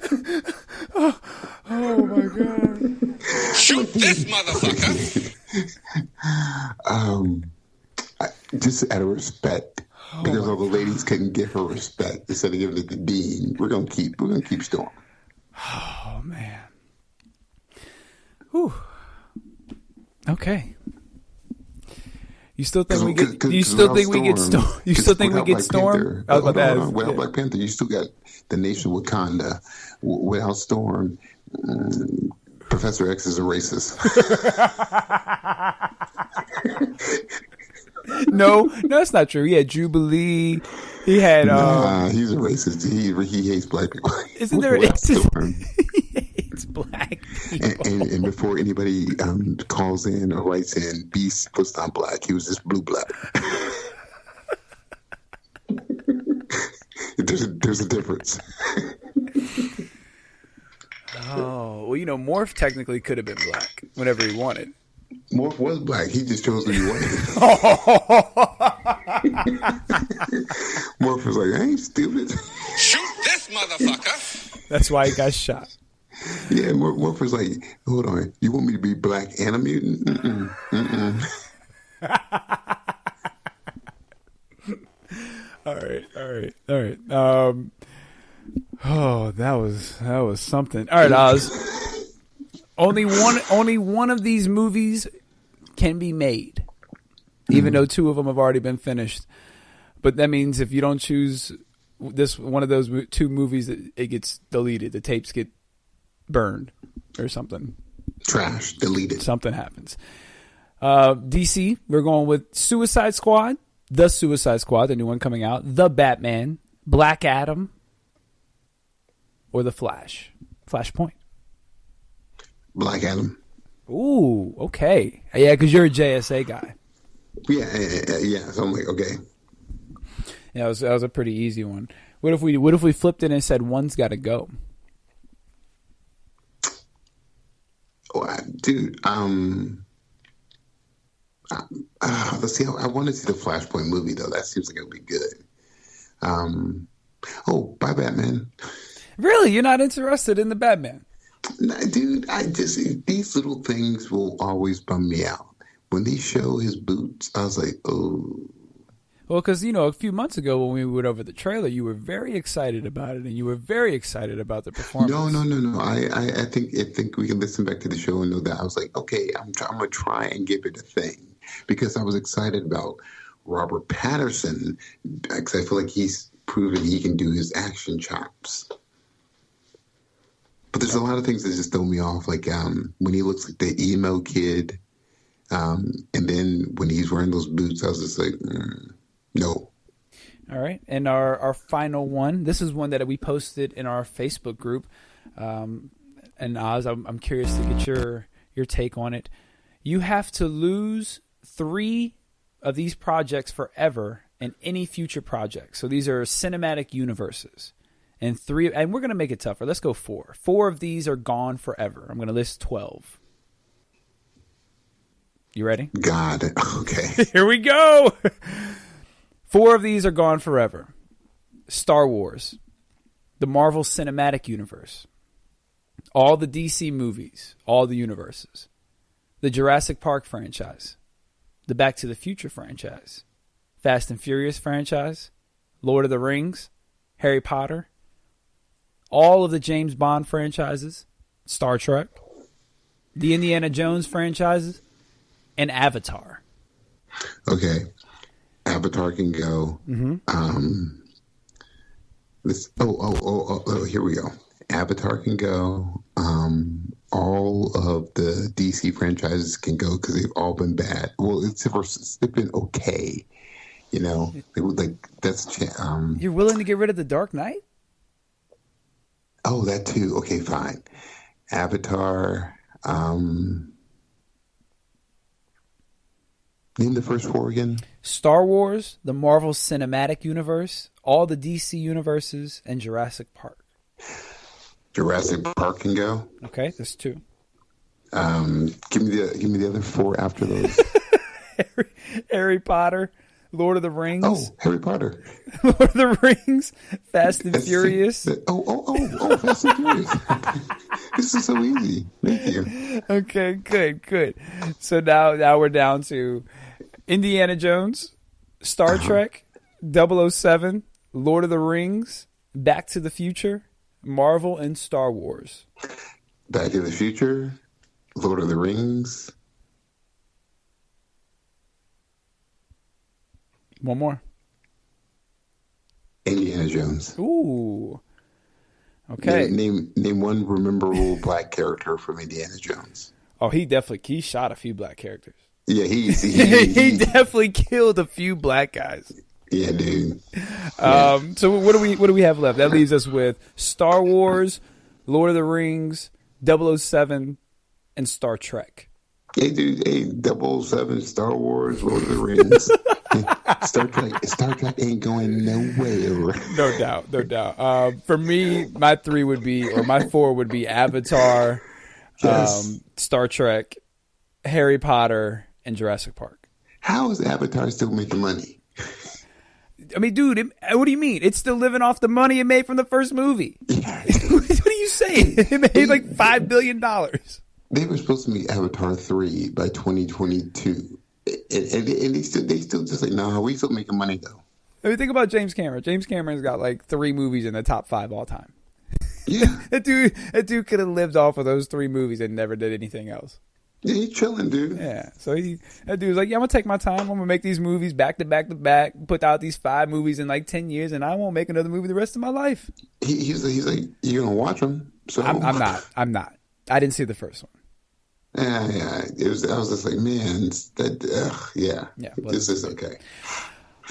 Oh my God. Shoot this motherfucker. Just out of respect, because all the ladies couldn't give her respect instead of giving it to Dean. We're gonna keep Storm. Oh man. Whew. Okay. You still think we get? You still think we get Storm? You still think we get Storm? I was about to ask. Without Black Panther, you still got the nation Wakanda. Without Storm, Professor X is a racist. No, that's not true. He had Jubilee. He had. He's a racist. He hates black people. Isn't there? He hates black people. And before anybody calls in or writes in, Beast was not black. He was just blue black. There's a difference. Oh well, Morph technically could have been black whenever he wanted. Morph was black. He just chose who he wanted. Morph was like, I ain't stupid. Shoot this motherfucker. That's why he got shot. Yeah, Morph was like, hold on. You want me to be black and a mutant? All right. Oh, that was something. All right, Oz. Only one of these movies can be made, even though 2 of them have already been finished. But that means if you don't choose one of those 2 movies, it gets deleted. The tapes get burned or something. Trash, deleted. Something happens. DC, we're going with Suicide Squad, The Suicide Squad, the new one coming out, The Batman, Black Adam, or The Flash, Flashpoint. Black Adam. Ooh, okay. Yeah, because you're a JSA guy. Yeah. So I'm like, okay. Yeah, that was a pretty easy one. What if we flipped it and said One's Gotta Go? Oh, dude. Let's see. I want to see the Flashpoint movie though. That seems like it would be good. Bye, Batman. Really, you're not interested in the Batman? Nah, dude, these little things will always bum me out. When they show his boots, I was like, oh. Well, because, a few months ago when we went over the trailer, you were very excited about it, and you were very excited about the performance. No. I think we can listen back to the show and know that I was like, okay, I'm going to try and give it a thing. Because I was excited about Robert Pattinson, because I feel like he's proven he can do his action chops. But there's a lot of things that just throw me off, like when he looks like the emo kid, and then when he's wearing those boots, I was just like, no. All right, and our final one, this is one that we posted in our Facebook group, and Oz, I'm curious to get your take on it. You have to lose 3 of these projects forever in any future project. So these are cinematic universes. And 3, and we're going to make it tougher. Let's go 4. 4 of these are gone forever. I'm going to list 12. You ready? God. Okay. Here we go. 4 of these are gone forever. Star Wars, the Marvel Cinematic Universe, all the DC movies, all the universes, the Jurassic Park franchise, the Back to the Future franchise, Fast and Furious franchise, Lord of the Rings, Harry Potter, all of the James Bond franchises, Star Trek, the Indiana Jones franchises, and Avatar. Okay. Avatar can go. Mm-hmm. Here we go. Avatar can go. All of the DC franchises can go because they've all been bad. Well, they've been okay. You're willing to get rid of the Dark Knight? Oh, that too. Okay, fine. Avatar. Name the first 4 again. Star Wars, the Marvel Cinematic Universe, all the DC universes, and Jurassic Park. Jurassic Park can go. Okay, that's 2. Give me the other 4 after those. Harry Potter, Lord of the Rings. Oh, Harry Potter. Lord of the Rings, Fast and Furious. Fast and Furious. This is so easy. Thank you. Okay, good. So now we're down to Indiana Jones, Star Trek, 007, Lord of the Rings, Back to the Future, Marvel, and Star Wars. Back to the Future, Lord of the Rings. One more. Indiana Jones. Ooh. Okay. Name one memorable black character from Indiana Jones. Oh, he shot a few black characters. Yeah, he definitely killed a few black guys. Yeah, dude. So what do we have left? That leaves us with Star Wars, Lord of the Rings, 007, and Star Trek. Hey, dude. Hey, 007, Star Wars, Lord of the Rings. Star Trek ain't going nowhere. No doubt. For me, my 4 would be Avatar, yes. Star Trek, Harry Potter, and Jurassic Park. How is Avatar still making money? I mean, dude, what do you mean? It's still living off the money it made from the first movie. Yeah. What are you saying? It made like $5 billion. They were supposed to make Avatar 3 by 2022. And they still just like, nah, we still making money though. I mean, think about James Cameron. James Cameron's got like 3 movies in the top 5 all time. Yeah. That dude could have lived off of those 3 movies and never did anything else. Yeah, he's chilling, dude. Yeah. So that dude's like, yeah, I'm gonna take my time. I'm gonna make these movies back to back to back, put out these 5 movies in like 10 years, and I won't make another movie the rest of my life. He's like, you're gonna watch them. So I'm not. I didn't see the first one. Yeah. I was just like, man, this is okay.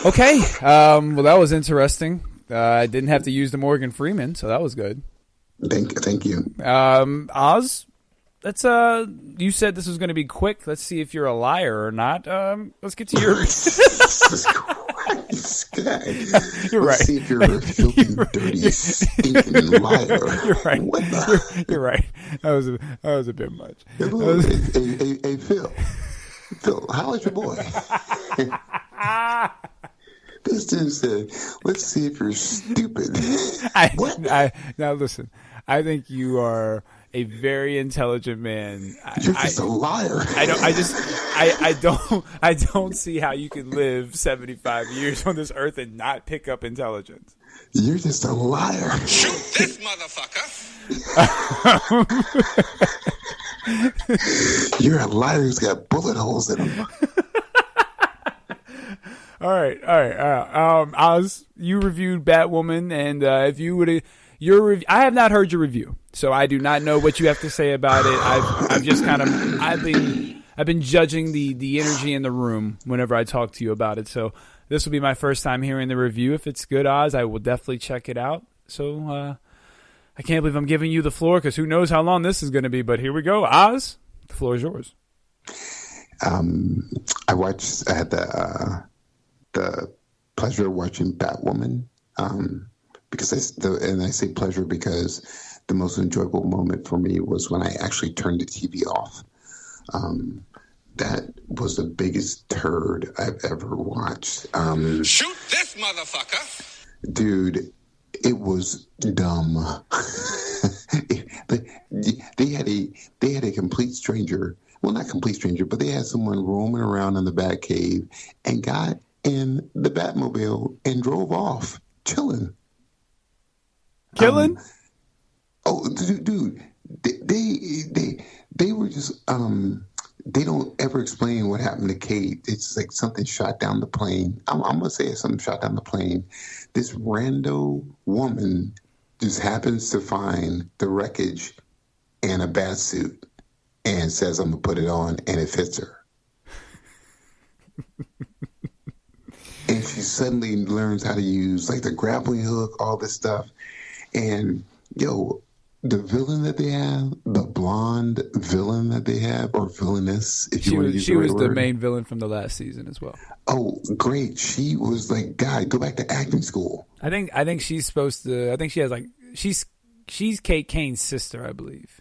Okay. Well, that was interesting. I didn't have to use the Morgan Freeman, so that was good. Thank you. Oz, let's you said this was going to be quick. Let's see if you're a liar or not. Let's get to your Jesus Christ, guy. You're right. Let's see if you're a filthy, dirty, stinking liar. You're right. What the? You're right. That was a bit much. Hey, Phil, holla at your boy. This dude said, let's see if you're stupid. Now listen, I think you are a very intelligent man. You're just a liar. I don't see how you can live 75 years on this earth and not pick up intelligence. You're just a liar. Shoot this motherfucker. You're a liar who's got bullet holes in him. All right. Oz, you reviewed Batwoman, and if you would, I have not heard your review, so I do not know what you have to say about it. I've been judging the energy in the room whenever I talk to you about it. So this will be my first time hearing the review. If it's good, Oz, I will definitely check it out. So I can't believe I'm giving you the floor because who knows how long this is going to be. But here we go, Oz. The floor is yours. I had the pleasure of watching Batwoman, because I say pleasure because the most enjoyable moment for me was when I actually turned the TV off. That was the biggest turd I've ever watched. Shoot this motherfucker. Dude, it was dumb. They had a complete stranger. Well, not complete stranger, but they had someone roaming around in the Batcave and got in the Batmobile and drove off, chilling. Killing? Dude, they were just they don't ever explain what happened to Kate. It's like something shot down the plane. I'm gonna say it's something shot down the plane. This rando woman just happens to find the wreckage and a bat suit and says, I'm gonna put it on, and it fits her. And she suddenly learns how to use like the grappling hook, all this stuff. And the villain that they have, the blonde villain that they have, or villainess, if you want to use the right word. She was the main villain from the last season as well. Oh, great. She was like, God, go back to acting school. I think she's supposed to, I think she has like, she's Kate Kane's sister, I believe.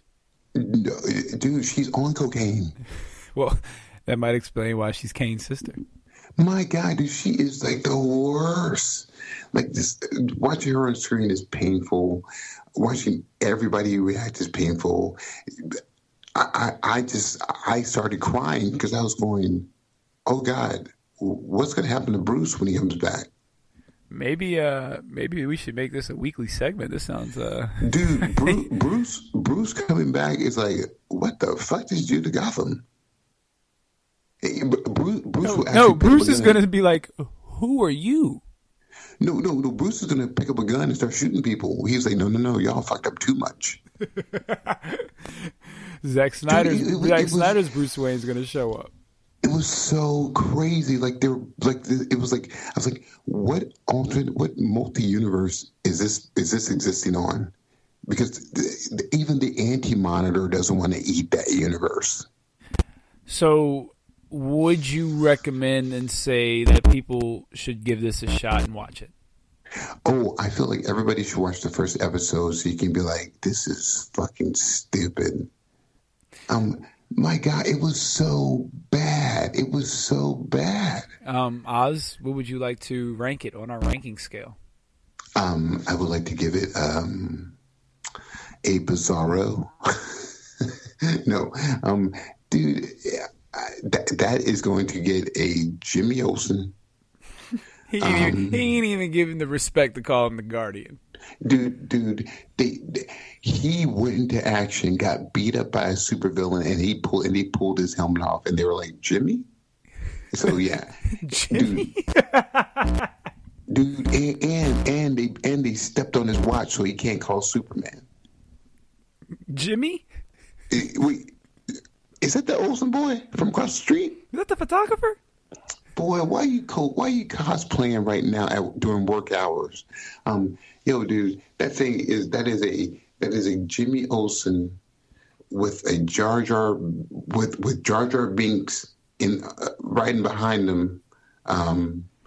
No, dude, she's on cocaine. Well, that might explain why she's Kane's sister. My God, dude, she is like the worst. Like this, watching her on screen is painful. Watching everybody react is painful. I started crying because I was going, oh God, what's going to happen to Bruce when he comes back? Maybe we should make this a weekly segment. This sounds dude, Bruce coming back is like, what the fuck did you do to Gotham? Bruce is going to be like, who are you? No. Bruce is going to pick up a gun and start shooting people. He's like, no, y'all fucked up too much. Zack Snyder's Bruce Wayne is going to show up. It was so crazy. Like it was like I was like, what multi-universe is this existing on? Because even the Anti-Monitor doesn't want to eat that universe. So, would you recommend and say that people should give this a shot and watch it? Oh, I feel like everybody should watch the first episode so you can be like, this is fucking stupid. My God, it was so bad. It was so bad. Oz, what would you like to rank it on our ranking scale? I would like to give it a Bizarro. No, dude, that is going to get a Jimmy Olsen. He ain't even giving the respect to call him the Guardian. Dude, he went into action, got beat up by a supervillain, and he pulled his helmet off, and they were like, Jimmy? So yeah. Jimmy? Dude, and they stepped on his watch so he can't call Superman. Jimmy? Wait, is that the Olsen boy from across the street? Is that the photographer? Boy, why you cosplaying right now during work hours? Dude, that is a Jimmy Olsen with a Jar Jar with Jar Jar Binks in riding behind him.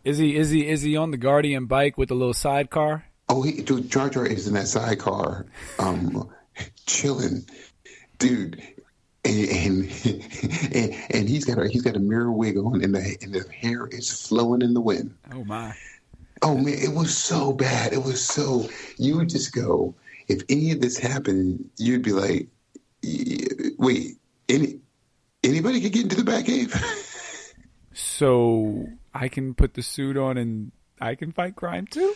Is he on the Guardian bike with a little sidecar? Oh, dude, Jar Jar is in that sidecar, chilling, dude. And he's got a mirror wig on, and the hair is flowing in the wind. Oh my! Oh man, it was so bad. It was so, you would just go, if any of this happened, you'd be like, Wait, anybody could get into the Batcave? So I can put the suit on and I can fight crime too?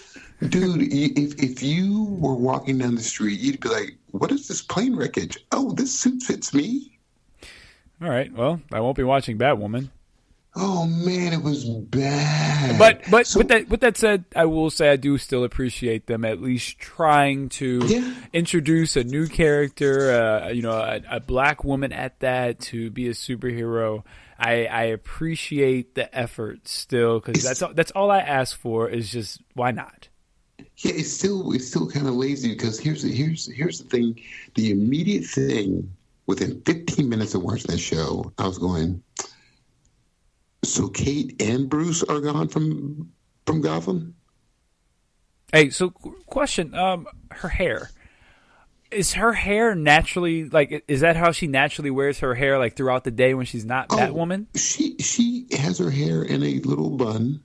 Dude, if you were walking down the street, you'd be like, what is this plane wreckage? Oh, this suit fits me. All right. Well, I won't be watching Batwoman. Oh man, it was bad. But so, with that said, I will say I do still appreciate them at least trying to introduce a new character, a black woman at that, to be a superhero. I appreciate the effort still, because that's all I ask for is just why not? Yeah, it's still kind of lazy, because here's the thing. The immediate thing within 15 minutes of watching that show, I was going, so Kate and Bruce are gone from Gotham? Hey, so question, her hair. Is her hair naturally, like, is that how she naturally wears her hair, like, throughout the day when she's not Batwoman? She has her hair in a little bun,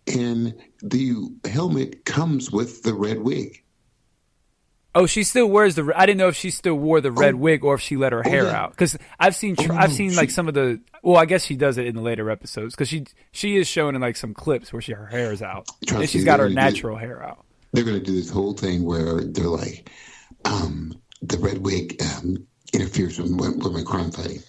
and the helmet comes with the red wig. Oh, she still wears I didn't know if she still wore the red wig or if she let her hair out. Because I've seen like some of the. Well, I guess she does it in the later episodes, because she is shown in like some clips where her hair is out and she's got her natural hair out. They're going to do this whole thing where they're like, the red wig interferes with my crime fighting.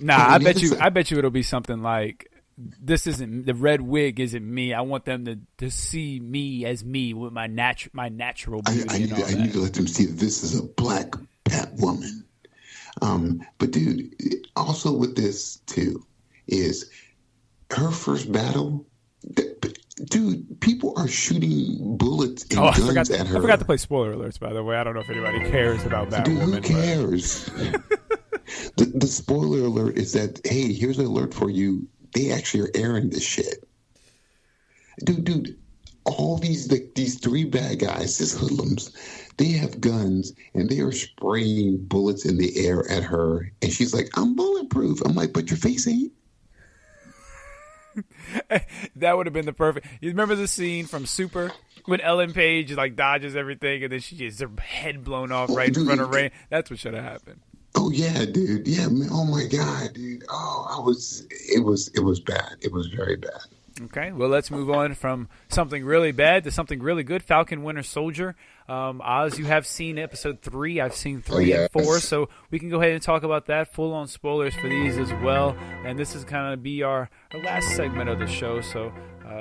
Nah, I bet you it'll be something like, this isn't, the red wig isn't me. I want them to see me as me with my natural beauty. I need to let them see that this is a black Batwoman. But dude, also with this too is her first battle. Dude, people are shooting bullets and guns at her. I forgot to play spoiler alerts, by the way. I don't know if anybody cares about Batwoman. Dude, who cares? The spoiler alert is that, hey, here's an alert for you. They actually are airing this shit. Dude, all these three bad guys, these hoodlums, they have guns and they are spraying bullets in the air at her. And she's like, I'm bulletproof. I'm like, but your face ain't. That would have been the perfect. You remember the scene from Super when Ellen Page like dodges everything and then she gets her head blown off in front of Rain? That's what should have happened. Oh yeah, dude. Yeah, man. Oh my god, dude. Oh, it was bad. It was very bad. Okay, well, let's move on from something really bad to something really good. Falcon Winter Soldier. Oz, you have seen episode 3. I've seen 3 and 4, so we can go ahead and talk about that. Full-on spoilers for these as well. And this is kind of be our last segment of the show, so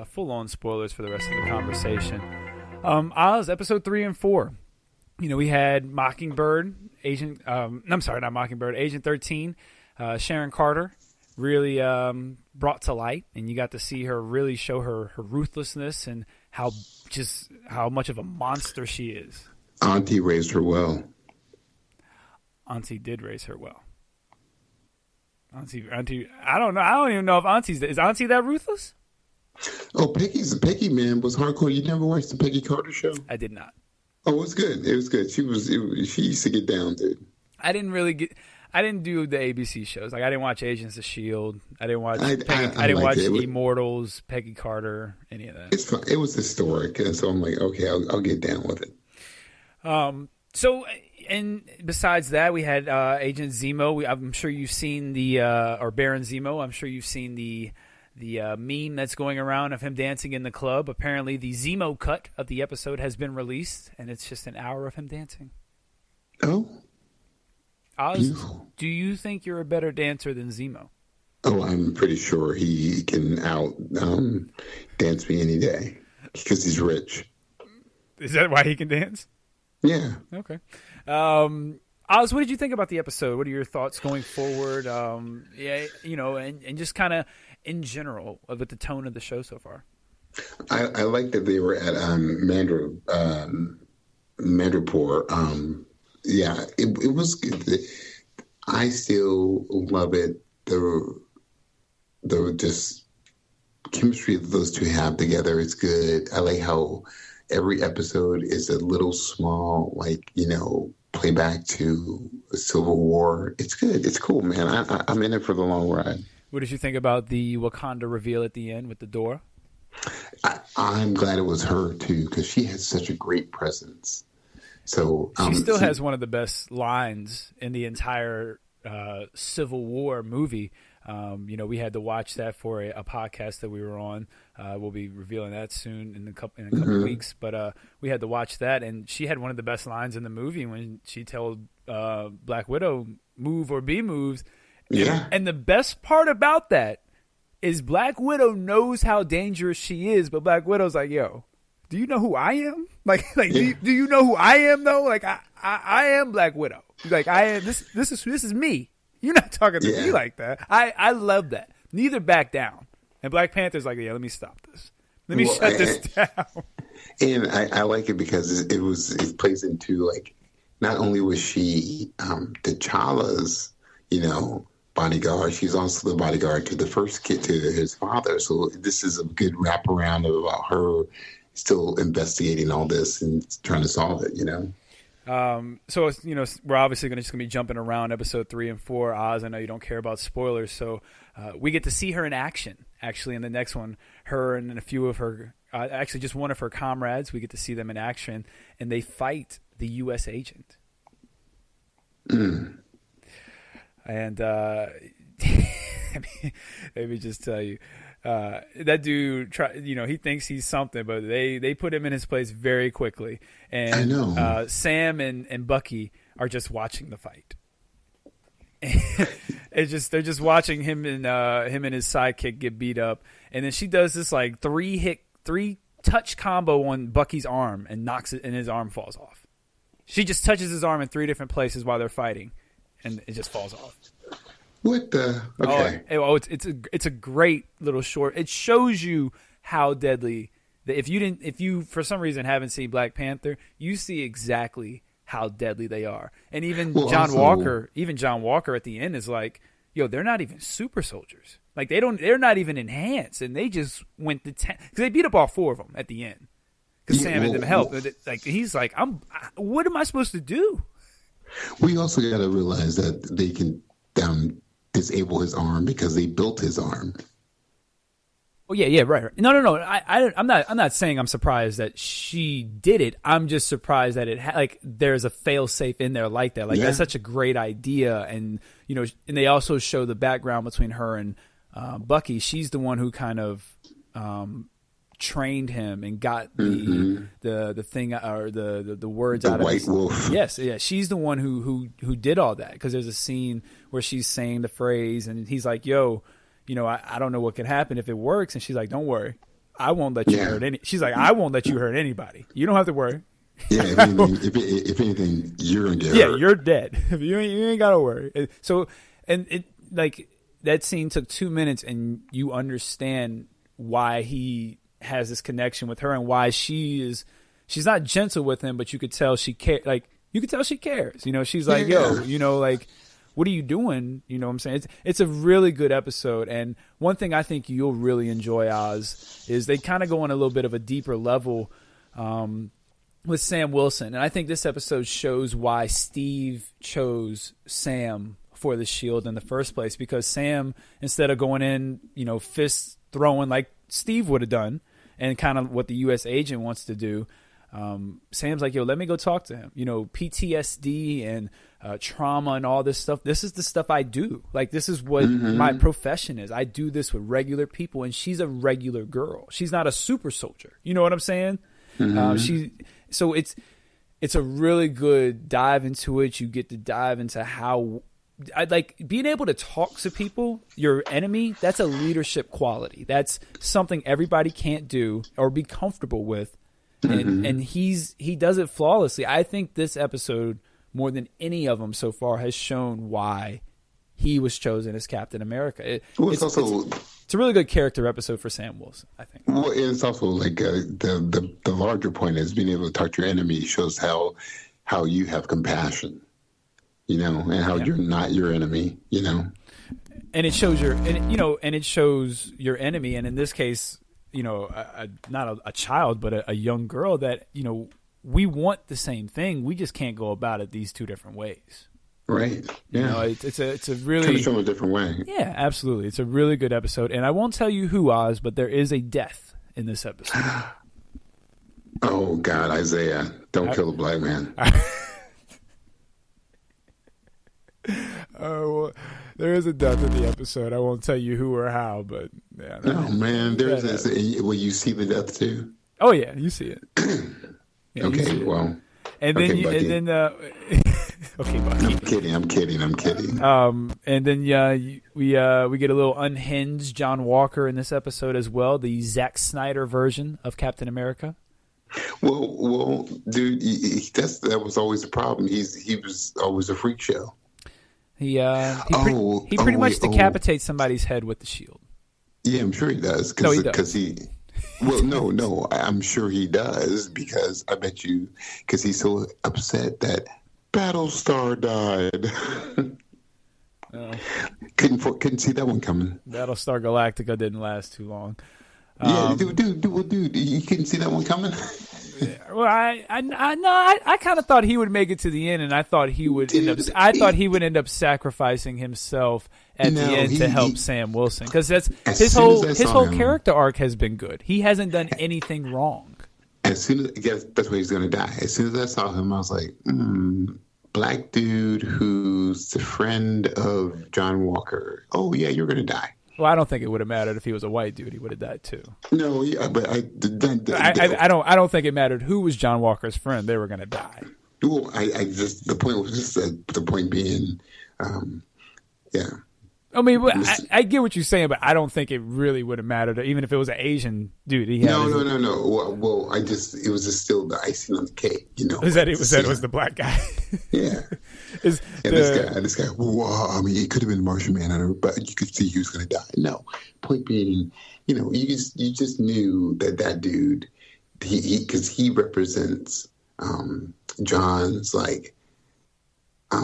full-on spoilers for the rest of the conversation. Oz, episode 3 and 4. You know, we had Mockingbird, Agent 13, Sharon Carter, really brought to light, and you got to see her really show her ruthlessness and how much of a monster she is. Auntie raised her well. Auntie did raise her well. Auntie, I don't know. I don't even know if is Auntie that ruthless? Oh, Peggy, man, was hardcore. You never watched the Peggy Carter show? I did not. Oh, it was good. It was good. She used to get down, dude. I didn't do the ABC shows. Like, I didn't watch Agents of S.H.I.E.L.D. I didn't watch I didn't watch Immortals, Peggy Carter, any of that. It's fun. It was historic, and so I'm like, okay, I'll get down with it. So, and besides that, we had Agent Zemo. I'm sure you've seen or Baron Zemo. I'm sure you've seen the meme that's going around of him dancing in the club. Apparently, the Zemo cut of the episode has been released, and it's just an hour of him dancing. Oh. Oz, do you think you're a better dancer than Zemo? Oh, I'm pretty sure he can dance me any day because he's rich. Is that why he can dance? Yeah. Okay. Oz, what did you think about the episode? What are your thoughts going forward? And just kind of in general with the tone of the show so far. I like that they were at Mandrapore. Yeah, it was good. I still love it. The just chemistry that those two have together is good. I like how every episode is a little small, playback to Civil War. It's good. It's cool, man. I'm in it for the long ride. What did you think about the Wakanda reveal at the end with the door? I'm glad it was her too, because she has such a great presence. So she still has one of the best lines in the entire Civil War movie. We had to watch that for a podcast that we were on. We'll be revealing that soon in a couple of weeks. But we had to watch that, and she had one of the best lines in the movie when she told Black Widow, "Move or be moved." Yeah. And the best part about that is Black Widow knows how dangerous she is, but Black Widow's like, "Yo, do you know who I am? Like, do you know who I am though? Like, I am Black Widow. Like, I am this is me. You're not talking to me like that." I love that. Neither back down. And Black Panther's like, "Yeah, let me stop this. Let me shut this down." And I like it because it plays into, like, not only was she T'Challa's, bodyguard, she's also the bodyguard to the first kid, to his father. So this is a good wraparound about her still investigating all this and trying to solve it, So, we're obviously just going to be jumping around episode 3 and 4. Oz, I know you don't care about spoilers, so we get to see her in action, actually, in the next one. Her and a few of her, actually just one of her comrades, we get to see them in action, and they fight the U.S. agent. And let me just tell you, that dude, he thinks he's something, but they put him in his place very quickly. And I know. Sam and Bucky are just watching the fight. They're just watching him and his sidekick get beat up, and then she does this like three touch combo on Bucky's arm and knocks it, and his arm falls off. She just touches his arm in 3 different places while they're fighting, and it just falls off. What the? Okay. It's a great little short. It shows you how deadly. If you for some reason haven't seen Black Panther, you see exactly how deadly they are. And even John Walker at the end is like, "Yo, they're not even super soldiers. Like they're not even enhanced, and they just went to 10 because they beat up all 4 of them at the end because Sam and them helped. Like he's like, what am I supposed to do?" We also got to realize that they can disable his arm because they built his arm. Oh yeah, right. No. I'm not saying I'm surprised that she did it. I'm just surprised that there's a fail safe in there like that. Like that's such a great idea, and and they also show the background between her and Bucky. She's the one who kind of trained him and got the thing or the words out of White Wolf. Yes, yeah. She's the one who did all that, because there's a scene where she's saying the phrase and he's like, "Yo, I don't know what could happen if it works," and she's like, "Don't worry, I won't let you hurt any." She's like, "I won't let you hurt anybody. You don't have to worry." Yeah, if anything, you're gonna get hurt. Yeah, you're dead. You ain't gotta worry. So, and it like that scene took 2 minutes, and you understand why he has this connection with her and why she's not gentle with him, but you could tell she cares. Like you could tell she cares. She's like, "Yo, like, what are you doing?" You know what I'm saying? It's a really good episode. And one thing I think you'll really enjoy, Oz, is they kind of go on a little bit of a deeper level with Sam Wilson. And I think this episode shows why Steve chose Sam for the Shield in the first place, because Sam, instead of going in, fist throwing like Steve would have done, and kind of what the U.S. agent wants to do, Sam's like, "Yo, let me go talk to him." PTSD and trauma and all this stuff. This is the stuff I do. Like, this is what my profession is. I do this with regular people, and she's a regular girl. She's not a super soldier. You know what I'm saying? So it's a really good dive into it. You get to dive into how I like being able to talk to people, your enemy. That's a leadership quality. That's something everybody can't do or be comfortable with. And he does it flawlessly. I think this episode, more than any of them so far, has shown why he was chosen as Captain America. It's a really good character episode for Sam Wilson, I think. Well, it's also like the larger point is being able to talk to your enemy shows how you have compassion, and how you're not your enemy, And it shows it shows your enemy, and in this case, not a child, but a young girl that, we want the same thing. We just can't go about it these 2 different ways. Right. Yeah. It's a really show a different way. Yeah, absolutely. It's a really good episode, and I won't tell you who, Oz, but there is a death in this episode. Oh God, Isaiah, don't kill a black man. Oh, well, there is a death in the episode. I won't tell you who or how, but yeah. No, man, there's this. Will you see the death too? Oh yeah, you see it. Yeah, okay, well, and then okay, okay, Bucky. I'm kidding. And then we get a little unhinged John Walker in this episode as well, the Zack Snyder version of Captain America. Well, dude, that was always the problem. He was always a freak show. He pretty much decapitates somebody's head with the shield. Yeah, I'm sure he does. No, I'm sure he does because I bet you because he's so upset that Battlestar died. Couldn't see that one coming. Battlestar Galactica didn't last too long. Yeah, dude, you couldn't see that one coming. Well, I kind of thought he would make it to the end, and I thought he would end up sacrificing himself at the end to help Sam Wilson because that's his whole character arc has been good. He hasn't done anything wrong. As soon as that's where he's going to die. As soon as I saw him, I was like, black dude who's the friend of John Walker. Oh yeah, you're going to die. Well, I don't think it would have mattered if he was a white dude. He would have died too. No, yeah, but I don't think it mattered who was John Walker's friend. They were going to die. Well, the point was just the point being, yeah. I mean, I get what you're saying, but I don't think it really would have mattered, even if it was an Asian dude. No. Well, it was just still the icing on the cake, you know. It was the black guy. Yeah. This guy. Well, I mean, it could have been Martian Manhunter, but you could see he was going to die. No. Point being, you know, you just knew that dude, because he represents John's like.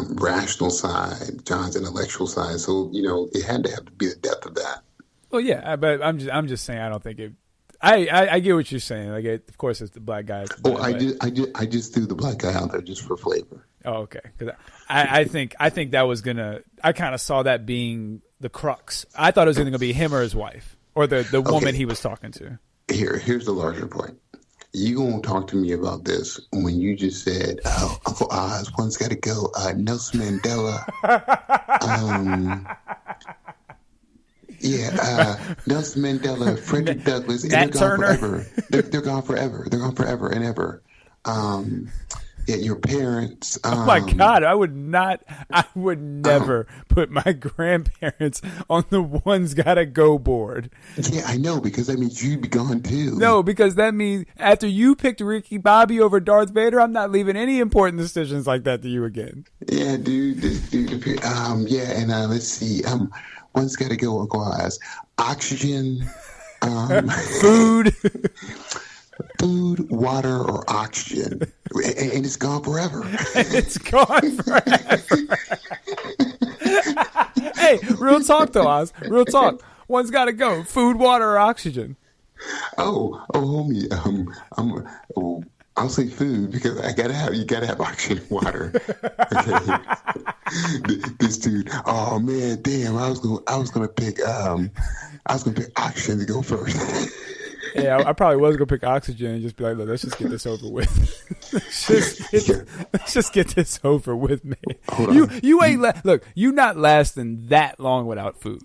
Rational side, John's intellectual side. So you know, it had to be the depth of that. Well, yeah, but I'm just saying I don't think it. I get what you're saying. Like, of course, it's the black guy. I just threw the black guy out there just for flavor. Oh, okay. Because I think that was gonna. I kind of saw that being the crux. I thought it was going to be him or his wife or the woman he was talking to. Here's the larger point. You gonna talk to me about this when you just said, "Oh, Uncle Oz, one's got to go." Nelson Mandela, Nelson Mandela, Frederick Douglass, and they're gone forever. They're gone forever. They're gone forever and ever. Your parents. Oh my God! I would never put my grandparents on the one's gotta go board. Yeah, I know, because that means you'd be gone too. No, because that means after you picked Ricky Bobby over Darth Vader, I'm not leaving any important decisions like that to you again. Yeah, dude. Let's see. One's gotta go. Uncle Oz. Oxygen. Food. Food, water, or oxygen, and it's gone forever. It's gone forever. Hey, real talk though, Oz. Real talk. One's got to go. Food, water, or oxygen. Oh, homie. I'll say food because you gotta have oxygen, and water. Okay. This dude. Oh man, damn. I was gonna pick oxygen to go first. Yeah, I probably was gonna pick oxygen and just be like, look, let's just get this over with. let's just get this over with, man. You ain't look. You're not lasting that long without food.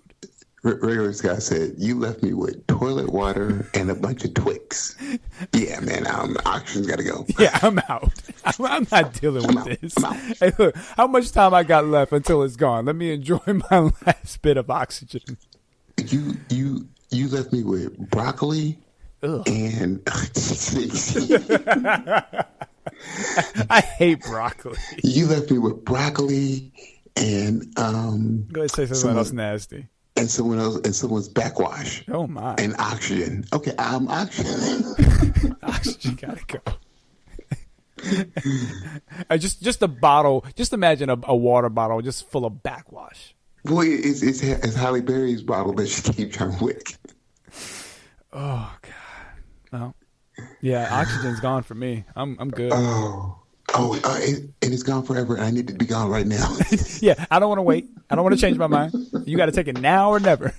Regular Scott said, "You left me with toilet water and a bunch of Twix." Yeah, man. Oxygen's got to go. Yeah, I'm out. I'm not dealing with this. Hey, look, how much time I got left until it's gone? Let me enjoy my last bit of oxygen. You left me with broccoli. Ugh. And I hate broccoli. You left me with broccoli and go ahead, say something else nasty. And someone's backwash. Oh my. And oxygen. Okay, oxygen. Oxygen gotta go. Just a bottle. Just imagine a water bottle just full of backwash. Boy, it's Halle Berry's bottle that she keeps trying to wick. Oh God. Well, yeah, oxygen's gone for me. I'm good. And it's gone forever, and I need to be gone right now. Yeah, I don't want to wait. I don't want to change my mind. You got to take it now or never.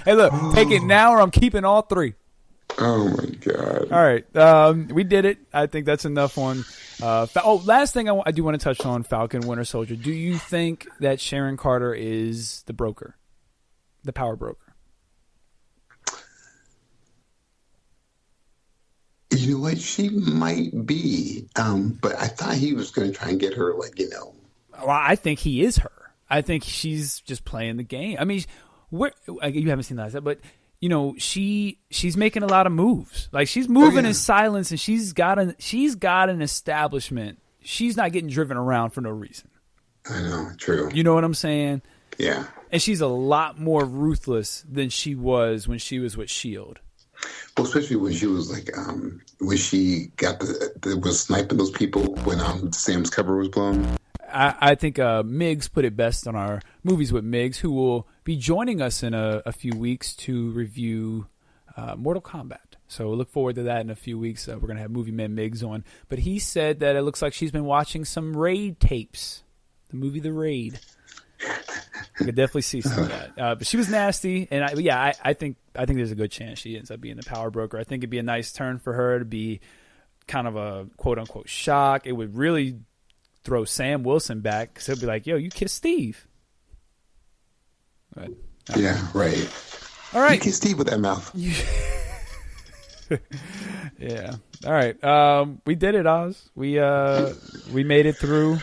Hey, look, take it now or I'm keeping all three. Oh my God! All right, we did it. I think that's enough on. Last thing I do want to touch on Falcon Winter Soldier. Do you think that Sharon Carter is the broker, the power broker? You know what? She might be, but I thought he was going to try and get her, Well, I think he is her. I think she's just playing the game. I mean, you haven't seen that, but she's making a lot of moves. Like she's moving in silence, and she's got an establishment. She's not getting driven around for no reason. I know, true. You know what I'm saying? Yeah. And she's a lot more ruthless than she was when she was with S.H.I.E.L.D. Well, especially when she was when she got was sniping those people when Sam's cover was blown. I think Miggs put it best on our Movies with Miggs, who will be joining us in a few weeks to review Mortal Kombat. So we'll look forward to that in a few weeks. We're going to have Movie Man Miggs on. But he said that it looks like she's been watching some Raid tapes. The movie The Raid. I could definitely see some of that. But she was nasty. And I think there's a good chance she ends up being the power broker. I think it'd be a nice turn for her to be kind of a quote-unquote shock. It would really throw Sam Wilson back because he'll be like, yo, you kissed Steve. But, yeah, right. All right. You kissed Steve with that mouth. Yeah. All right. We did it, Oz. We made it through.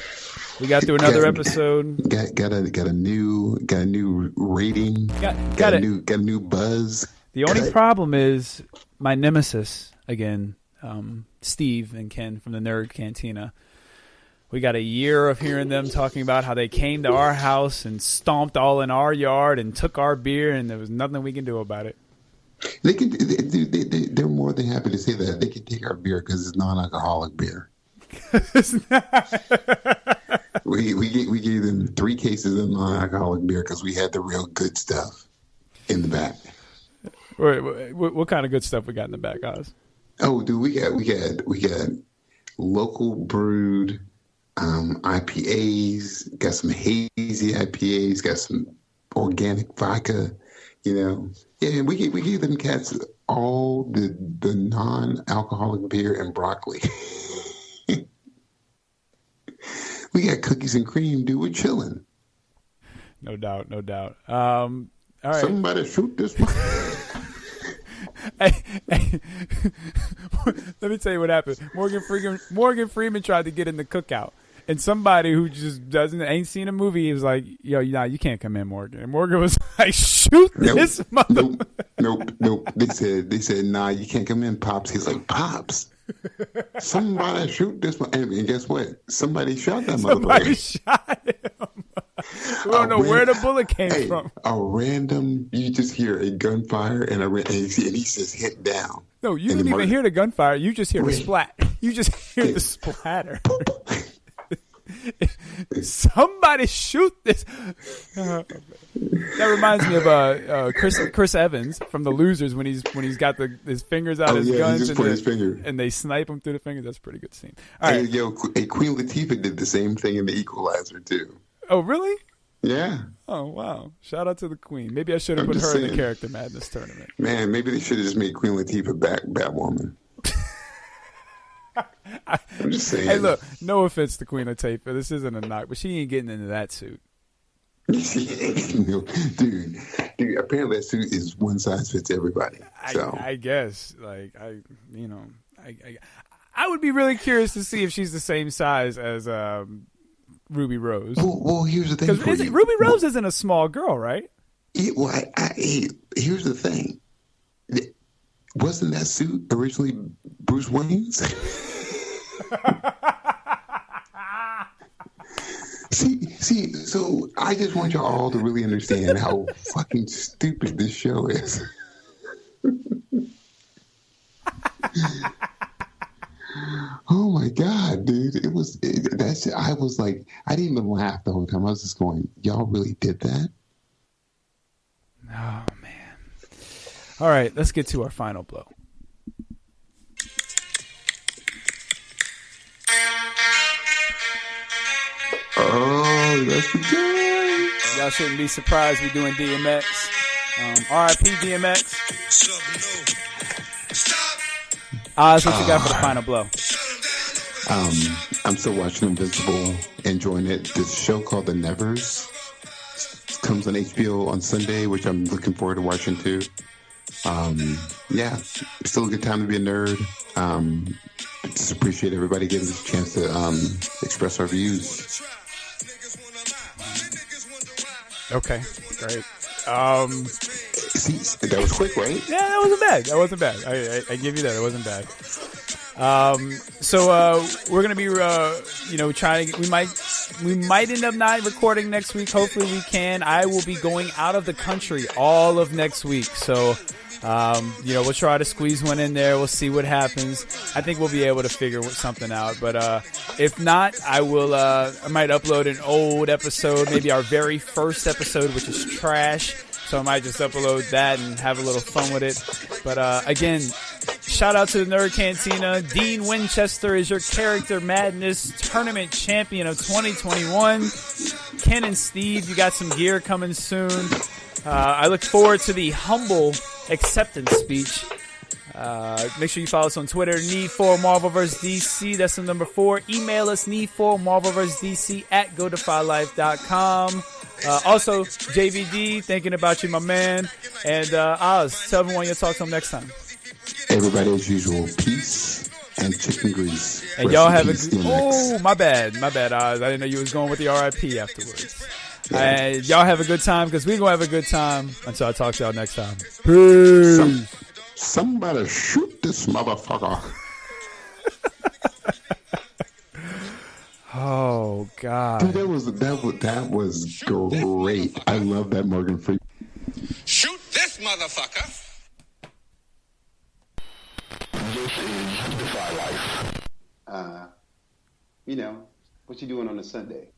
We got through another episode. Got a new rating. Got a new buzz. The only problem is my nemesis again, Steve and Ken from the Nerd Cantina. We got a year of hearing them talking about how they came to our house and stomped all in our yard and took our beer, and there was nothing we can do about it. They're more than happy to say that. They can take our beer because it's non-alcoholic beer. We gave them 3 cases of non-alcoholic beer because we had the real good stuff in the back. Wait, what kind of good stuff we got in the back, Oz? Oh, dude, we got local brewed IPAs, got some hazy IPAs, got some organic vodka, Yeah, and we gave them cats all the non-alcoholic beer and broccoli. We got cookies and cream, dude. We're chilling. No doubt. All right. Somebody shoot this one. Hey, let me tell you what happened. Morgan Freeman tried to get in the cookout, and somebody who just ain't seen a movie, he was like, "Yo, you can't come in, Morgan." And Morgan was like, "Shoot this mother." Nope. They said, "Nah, you can't come in, Pops." He's like, "Pops, somebody shoot this one." And guess what? Somebody shot that motherfucker. Somebody shot him. We don't know where the bullet came from. A random, you just hear a gunfire and he says hit down. No, you didn't even hear the gunfire. You just hear the splat. You just hear the splatter. Somebody shoot this. That reminds me of Chris Evans from The Losers when he's got his fingers out his guns and they snipe him through the fingers. That's a pretty good scene. All right. Queen Latifah did the same thing in The Equalizer too. Oh, really? Yeah. Oh, wow. Shout out to the Queen. Maybe I should have put her in the Character Madness tournament. Man, maybe they should have just made Queen Latifah Batwoman. I'm just saying. Hey, look, no offense to Queen Latifah. This isn't a knock, but she ain't getting into that suit. Dude, apparently that suit is one size fits everybody. So. I guess. I would be really curious to see if she's the same size as Ruby Rose. Well, here's the thing. Because Ruby Rose isn't a small girl, right? Here's the thing. Wasn't that suit originally Bruce Wayne's? See, so I just want y'all all to really understand how fucking stupid this show is. Oh my God, dude. I was like, I didn't even laugh the whole time. I was just going, y'all really did that? Oh, man. All right, let's get to our final blow. Oh, that's the game. Y'all shouldn't be surprised we're doing DMX. RIP DMX. Oz, what you got for the final blow? I'm still watching Invincible, enjoying it. This show called The Nevers comes on HBO on Sunday, which I'm looking forward to watching too. Yeah, still a good time to be a nerd. Just appreciate everybody giving us a chance to express our views. Okay, great. See, that was quick, right? Yeah, that wasn't bad. I give you that. It wasn't bad. So we're gonna be, trying to. We might end up not recording next week. Hopefully, we can. I will be going out of the country all of next week. So, we'll try to squeeze one in there. We'll see what happens. I think we'll be able to figure something out. But if not, I will. I might upload an old episode, maybe our very first episode, which is trash. So I might just upload that and have a little fun with it. But again, shout out to the Nerd Cantina. Dean Winchester is your Character Madness Tournament Champion of 2021. Ken and Steve, you got some gear coming soon. I look forward to the humble acceptance speech. Make sure you follow us on Twitter, Need4MarvelVsDC. That's the number 4. Email us, Need4MarvelVsDC@GoDefyLife.com. Also, JVD, thinking about you, my man. And Oz, tell everyone you'll talk to them next time. Everybody, as usual, peace and chicken grease. And y'all have a good... Oh, my bad, Oz. I didn't know you was going with the RIP afterwards. Yeah. And y'all have a good time, because we're going to have a good time until I talk to y'all next time. Peace. Somebody shoot this motherfucker. Oh God! Dude, that was great. I love that Morgan Freeman. Shoot this motherfucker. This is Defy Life. What you doing on a Sunday?